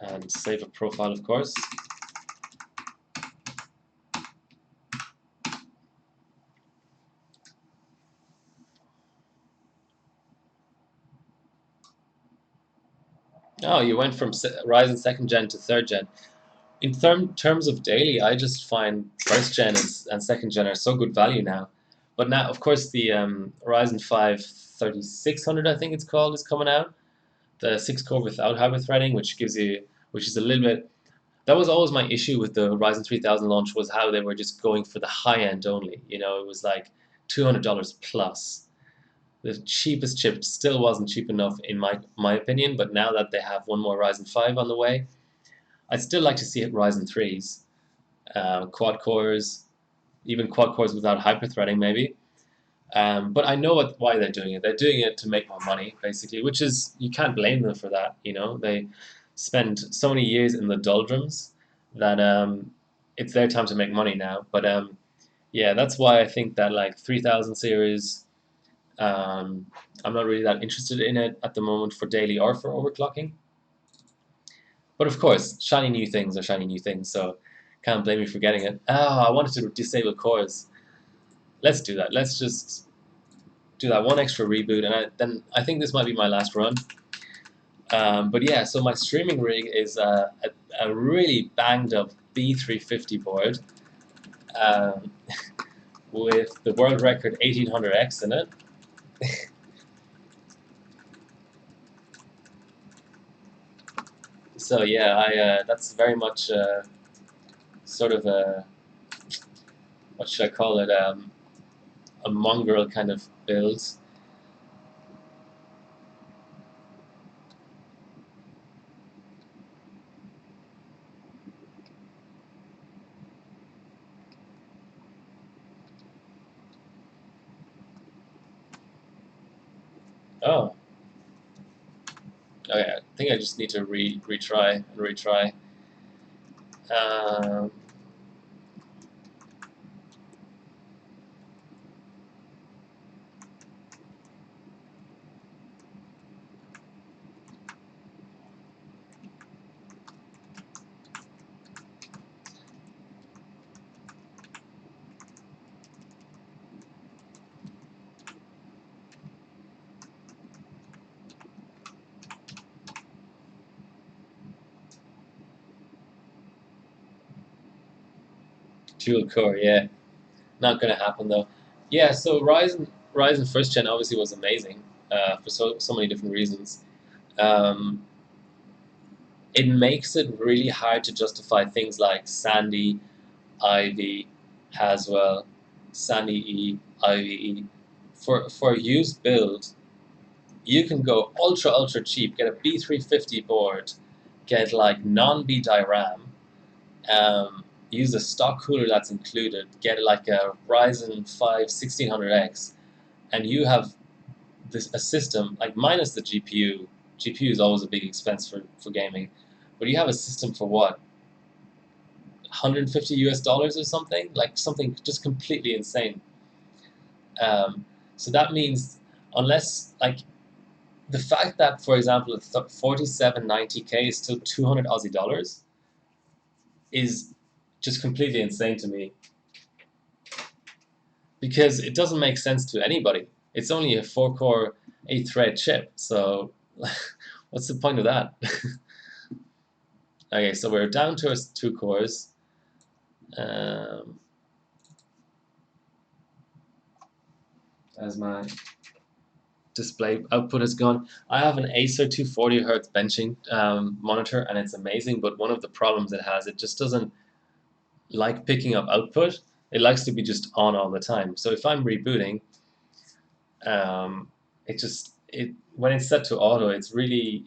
And save a profile, of course. Oh, you went from Ryzen second gen to third gen. In terms of daily, I just find first gen and second gen are so good value now. But now, of course, the Ryzen 5 3600, I think it's called, is coming out. The 6 core without hyper-threading, which is a little bit. That was always my issue with the Ryzen 3000 launch, was how they were just going for the high end only. You know, it was like $200 plus. The cheapest chip still wasn't cheap enough in my opinion, but now that they have one more Ryzen 5 on the way, I'd still like to see it Ryzen 3s, quad cores, even quad cores without hyper-threading maybe. But I know why they're doing it. They're doing it to make more money, basically, which is, you can't blame them for that. You know, they spend so many years in the doldrums that it's their time to make money now. But yeah, that's why I think that like 3000 series, I'm not really that interested in it at the moment for daily or for overclocking. But of course, shiny new things are shiny new things, so can't blame me for getting it. Oh, I wanted to disable cores. Let's do that. Let's just do that one extra reboot, and then I think this might be my last run. But yeah, so my streaming rig is a really banged up B350 board um, with the world record 1800X in it. So yeah, that's very much sort of a, what should I call it, a mongrel kind of build. Oh, okay. I think I just need to retry and retry. Um, Dual core, yeah. Not gonna happen though. Yeah, so Ryzen first gen obviously was amazing for so many different reasons. Um, it makes it really hard to justify things like Sandy, Ivy, Haswell, Sandy E, Ivy E. For a used build, you can go ultra cheap, get a B350 board, get like non B-die RAM, use a stock cooler that's included, get like a Ryzen 5 1600X, and you have a system like minus the GPU. GPU is always a big expense for gaming, but you have a system for what, 150 US dollars or something, like something just completely insane. Um, so that means, unless like the fact that, for example, 4790K is still 200 Aussie dollars is just completely insane to me, because it doesn't make sense to anybody. It's only a 4-core, 8-thread chip, so what's the point of that? Okay, so we're down to 2 cores. Um, as my display output has gone, I have an Acer 240Hz benching monitor, and it's amazing, but one of the problems it has, it just doesn't like picking up output. It likes to be just on all the time. So if I'm rebooting, um, it when it's set to auto, it's really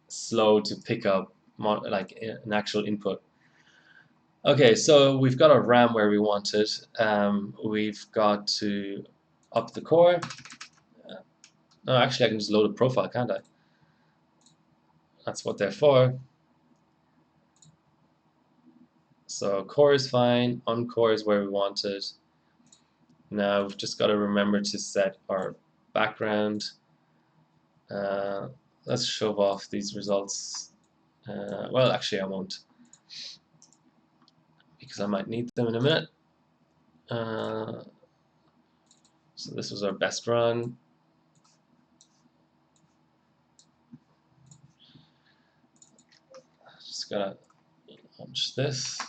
slow to pick up like an actual input. Okay, so we've got our RAM where we want it. We've got to up the core. No, actually, I can just load a profile, can't I? That's what they're for. So core is fine. Uncore is where we want it. Now we've just got to remember to set our background. Uh, let's shove off these results. Well, actually, I won't, because I might need them in a minute. So this was our best run. gonna launch this.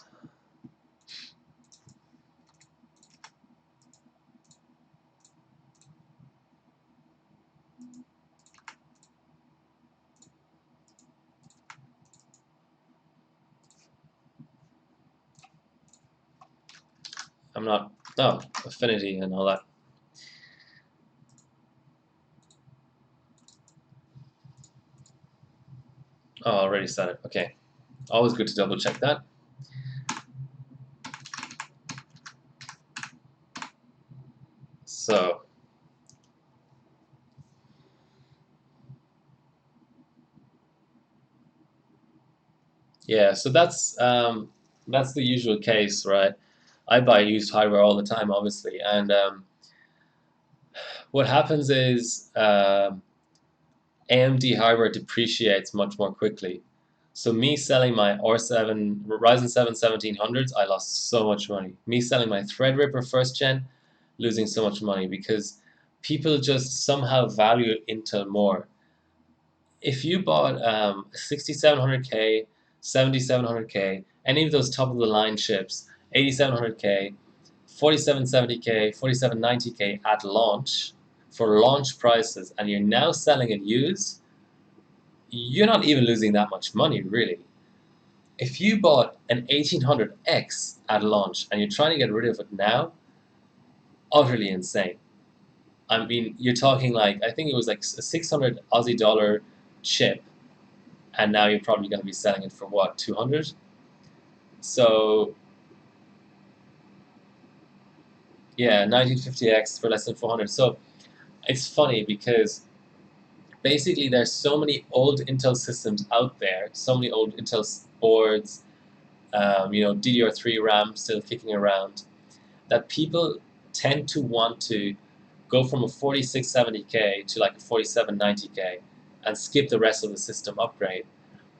I'm not, oh, affinity and all that. Oh, already set it. Okay. Always good to double check that. So, yeah, so that's the usual case, right? I buy used hardware all the time, obviously, and what happens is AMD hardware depreciates much more quickly. So me selling my Ryzen 7 1700s, I lost so much money. Me selling my Threadripper first gen, losing so much money because people just somehow value Intel more. If you bought 6700K, 7700K, any of those top of the line chips, 8700K, 4770K, 4790K at launch for launch prices, and you're now selling it used, you're not even losing that much money, really. If you bought an 1800X at launch and you're trying to get rid of it now, utterly insane. I mean, you're talking like, I think it was like a 600 Aussie dollar chip, and now you're probably going to be selling it for what, 200? So, yeah, 1950X for less than 400. So, it's funny because basically there's so many old Intel systems out there, so many old Intel boards, DDR3 RAM still kicking around, that people tend to want to go from a 4670K to like a 4790K and skip the rest of the system upgrade.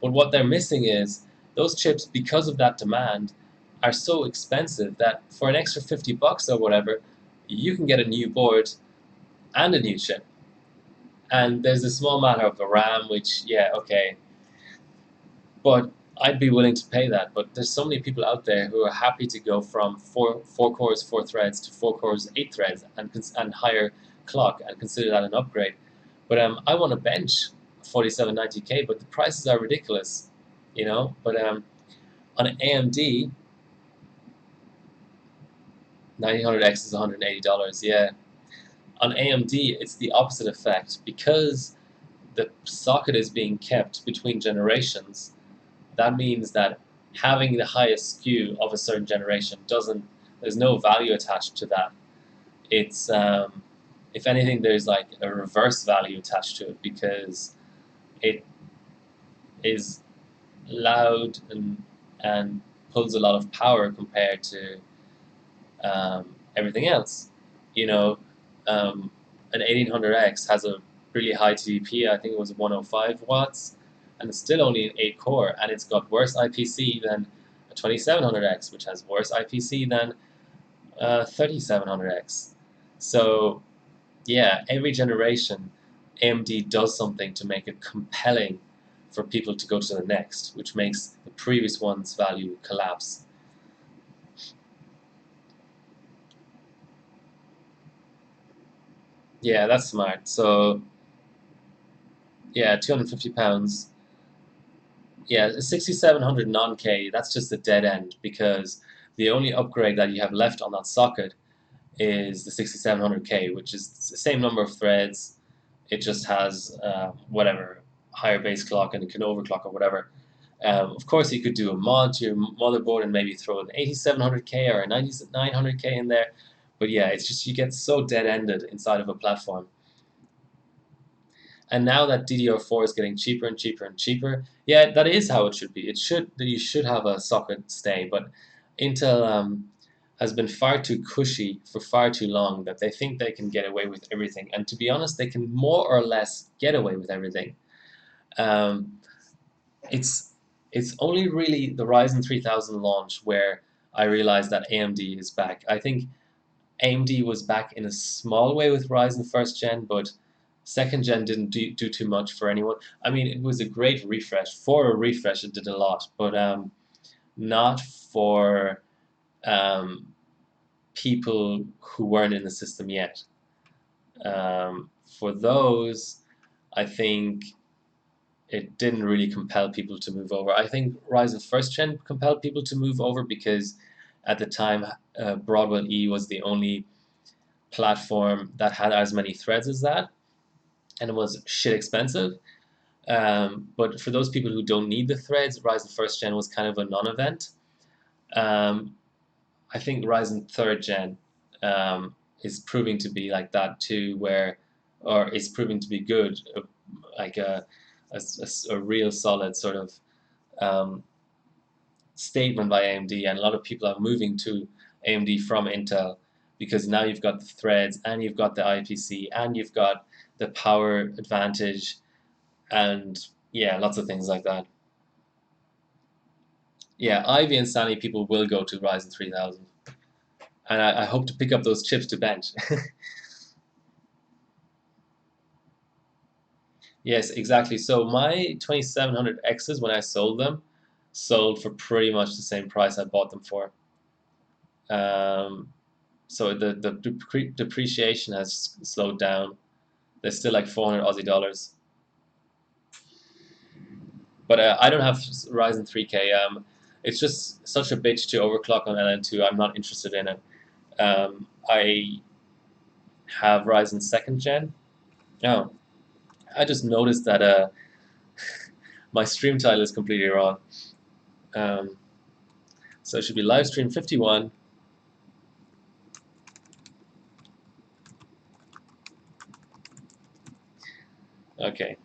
But what they're missing is those chips, because of that demand, are so expensive that for an extra $50 or whatever, you can get a new board and a new chip. And there's a small matter of the RAM, which, yeah, okay, but I'd be willing to pay that. But there's so many people out there who are happy to go from four cores, 4 threads to 4 cores, 8 threads, and higher clock and consider that an upgrade. But I want to bench 4790K, but the prices are ridiculous, you know. But on an AMD, 900X is $180. Yeah, on AMD, it's the opposite effect because the socket is being kept between generations. That means that having the highest SKU of a certain generation there's no value attached to that. It's, if anything, there's like a reverse value attached to it because it is loud and pulls a lot of power compared to everything else. You know, an 1800X has a really high TDP, I think it was 105 watts, and it's still only an 8 core, and it's got worse IPC than a 2700X, which has worse IPC than 3700X. So, yeah, every generation, AMD does something to make it compelling for people to go to the next, which makes the previous one's value collapse. Yeah, that's smart. So, yeah, £250. Yeah, 6700 non-K, that's just a dead end because the only upgrade that you have left on that socket is the 6700K, which is the same number of threads. It just has whatever, higher base clock and it can overclock or whatever. Of course, you could do a mod to your motherboard and maybe throw an 8700K or a 9900K in there. But yeah, it's just you get so dead-ended inside of a platform. And now that DDR4 is getting cheaper and cheaper and cheaper, yeah, that is how it should be. You should have a socket stay, but Intel has been far too cushy for far too long that they think they can get away with everything. And to be honest, they can more or less get away with everything. Um, it's it's only really the Ryzen 3000 launch where I realized that AMD is back. I think AMD was back in a small way with Ryzen first gen, but Second gen didn't do too much for anyone. I mean, it was a great refresh. For a refresh, it did a lot, but not for people who weren't in the system yet. For those, I think it didn't really compel people to move over. I think Ryzen first gen compelled people to move over because at the time, Broadwell E was the only platform that had as many threads as that, and it was shit expensive. But for those people who don't need the threads, Ryzen first gen was kind of a non-event. Um, I think Ryzen third gen is proving to be like that too, or is proving to be good, like a real solid sort of um, statement by AMD, and a lot of people are moving to AMD from Intel because now you've got the threads and you've got the IPC and you've got the power advantage and yeah, lots of things like that. Yeah, Ivy and Sunny people will go to Ryzen 3000, and I hope to pick up those chips to bench. Yes, exactly. So my 2700Xs, when I sold them, sold for pretty much the same price I bought them for. Um, so the depreciation has slowed down. They're still like 400 Aussie dollars. But I don't have Ryzen 3K. It's just such a bitch to overclock on LN2. I'm not interested in it. I have Ryzen second gen. Oh, I just noticed that my stream title is completely wrong. Um, so it should be Livestream 51. Okay,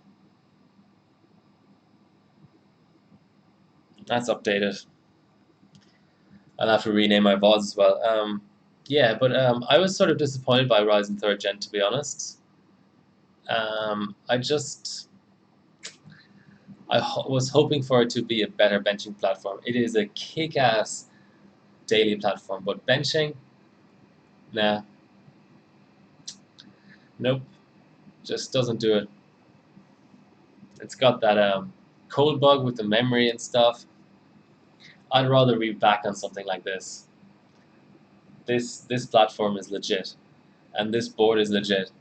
that's updated. I'll have to rename my VODs as well. Yeah, but I was sort of disappointed by Ryzen third gen, to be honest. I just was hoping for it to be a better benching platform. It is a kick-ass daily platform, but benching, nah, nope, just doesn't do it. It's got that code bug with the memory and stuff. I'd rather be back on something like this. This platform is legit, and this board is legit.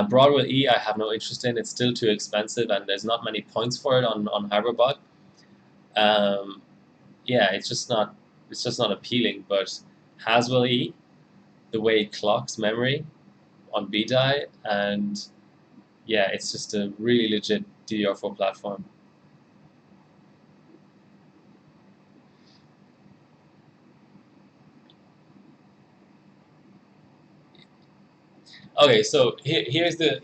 Broadwell E, I have no interest in. It's still too expensive, and there's not many points for it on Hyperbot. Um, yeah, it's just not appealing. But Haswell E, the way it clocks memory on BDI, and yeah, it's just a really legit DDR4 platform. Okay, so here's the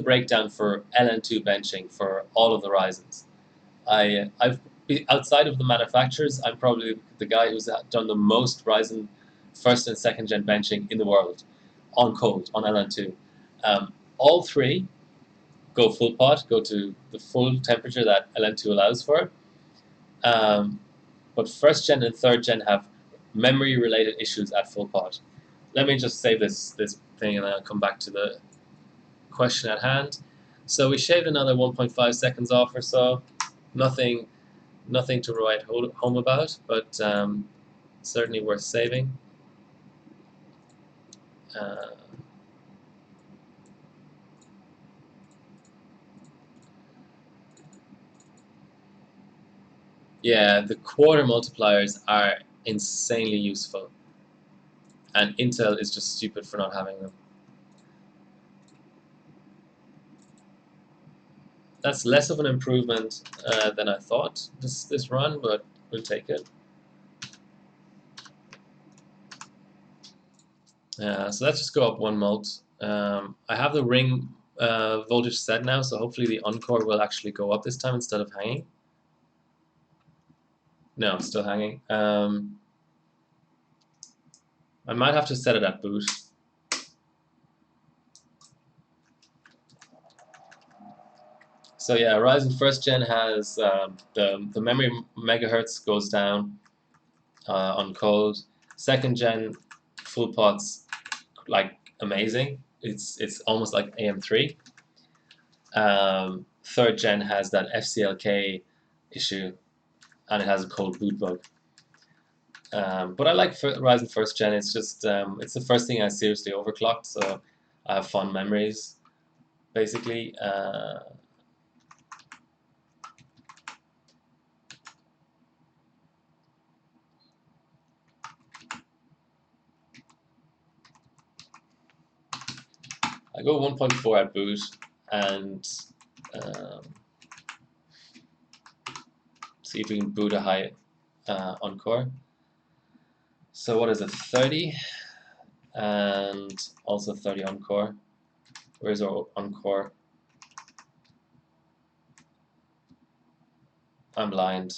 breakdown for LN2 benching for all of the Ryzens. I've outside of the manufacturers, I'm probably the guy who's done the most Ryzen first and second gen benching in the world on cold on LN2. All three go full pot, go to the full temperature that LN2 allows for. Um, but first gen and third gen have memory related issues at full pot. Let me just save this thing and then I'll come back to the question at hand. So we shaved another 1.5 seconds off or so. Nothing to write home about, but certainly worth saving. Uh, yeah, the quarter multipliers are insanely useful, and Intel is just stupid for not having them. That's less of an improvement than I thought this run, but we'll take it. So let's just go up 1 mult. I have the ring voltage set now, so hopefully the encore will actually go up this time instead of hanging. No, it's still hanging. I might have to set it at boot. So yeah, Ryzen first gen has the memory megahertz goes down on cold. Second gen full pots like amazing. it's almost like AM3. Third gen has that FCLK issue, and it has a cold boot bug. But I like Ryzen first gen. It's just it's the first thing I seriously overclocked, so I have fond memories. Basically, I go 1.4 at boot, and see if we can boot a high Encore. So what is it, 30? And also 30 Encore. Where's our Encore? I'm blind.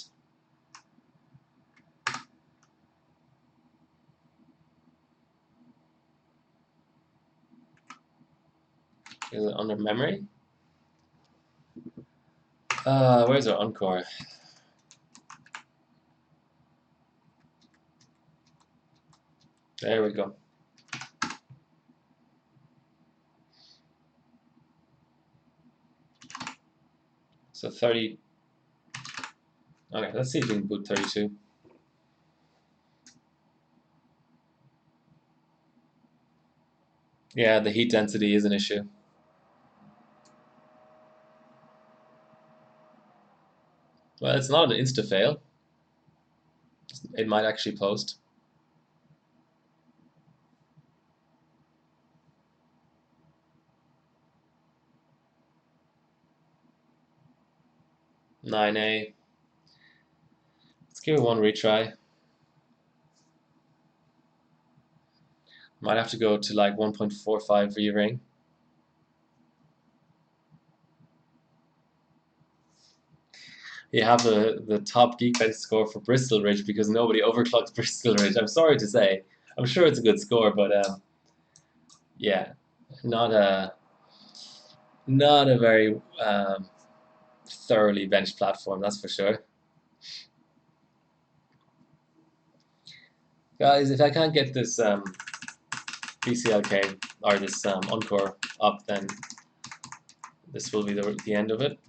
Is it under memory? Where's our Encore? There we go. So 30. Okay, let's see if we can boot 32. Yeah, the heat density is an issue. Well, it's not an insta-fail. It might actually post. $9A. Let's give it one retry. Might have to go to like 1.45 V-ring. You have the top Geekbench score for Bristol Ridge because nobody overclocks Bristol Ridge. I'm sorry to say. I'm sure it's a good score, but yeah, not a very thoroughly benched platform, that's for sure. Guys, if I can't get this BCLK or this Encore up, then this will be the end of it.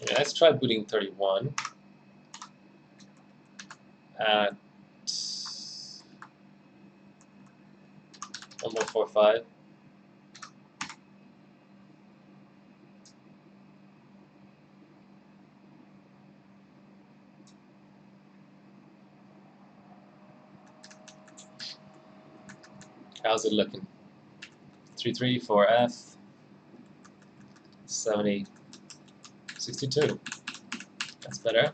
Okay, let's try booting 31 at 1.45. How's it looking? 334F 70 62. That's better.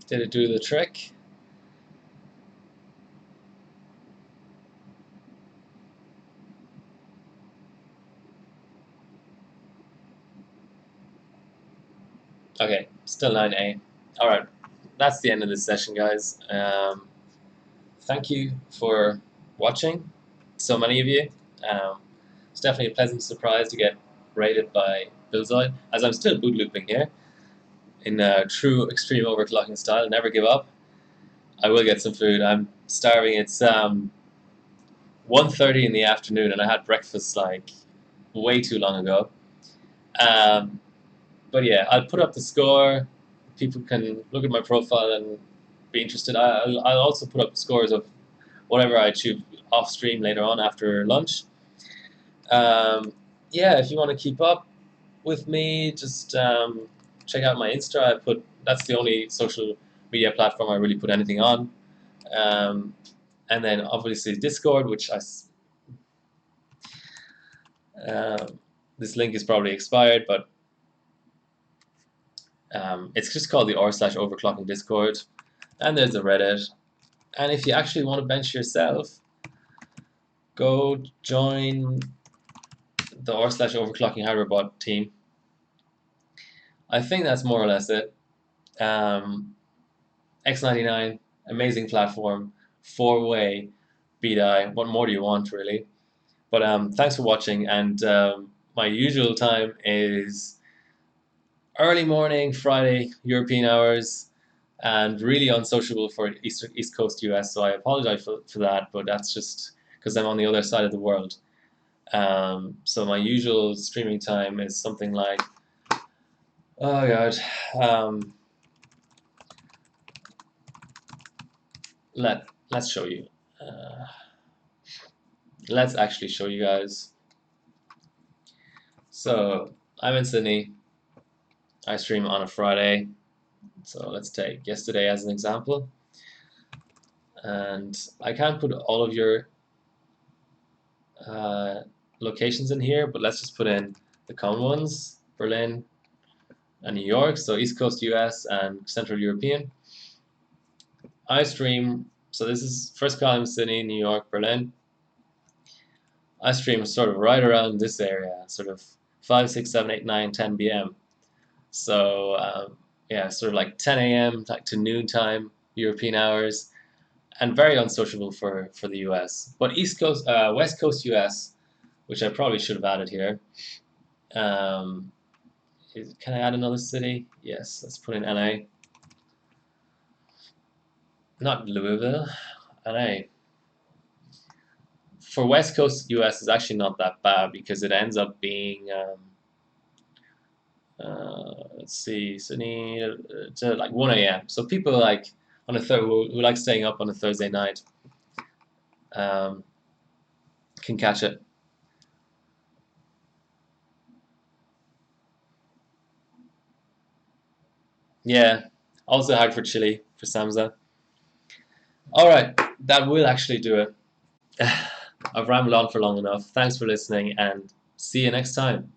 Did it do the trick? Okay, still 9A. Alright, that's the end of this session, guys. Thank you for watching, so many of you. It's definitely a pleasant surprise to get rated by Bullseye, as I'm still boot looping here in true extreme overclocking style. Never give up. I will get some food. I'm starving. It's 1:30 in the afternoon, and I had breakfast like way too long ago. But yeah, I'll put up the score. People can look at my profile and be interested. I'll also put up scores of whatever I achieve off stream later on after lunch. Yeah, if you want to keep up with me, just check out my Insta. That's the only social media platform I really put anything on. And then obviously Discord, which This link is probably expired, but it's just called the r/overclocking Discord, and there's the Reddit. And if you actually want to bench yourself, go join the r/overclocking hardwarebot team. I think that's more or less it. X99, amazing platform, 4-way BDI. What more do you want, really? But thanks for watching, and my usual time is early morning, Friday, European hours, and really unsociable for East Coast US, so I apologize for that, but that's just because I'm on the other side of the world. So my usual streaming time is something like, oh god, let's show you. Let's actually show you guys. So I'm in Sydney. I stream on a Friday. So let's take yesterday as an example. And I can't put all of your locations in here, but let's just put in the common ones: Berlin and New York, so East Coast US and Central European. I stream, so this is first column: Sydney, New York, Berlin. I stream sort of right around this area, sort of 5, 6, 7, 8, 9, 10 p.m. So yeah, sort of like 10 a.m. to noon time, European hours, and very unsociable for the US. But East Coast, West Coast US, which I probably should have added here. Can I add another city? Yes, let's put in NA. Not Louisville, NA. For West Coast US, is actually not that bad because it ends up being, let's see, Sydney, to like 1 a.m. So people like on a who like staying up on a Thursday night can catch it. Yeah, also hard for Chile, for Samza. All right, that will actually do it. I've rambled on for long enough. Thanks for listening, and see you next time.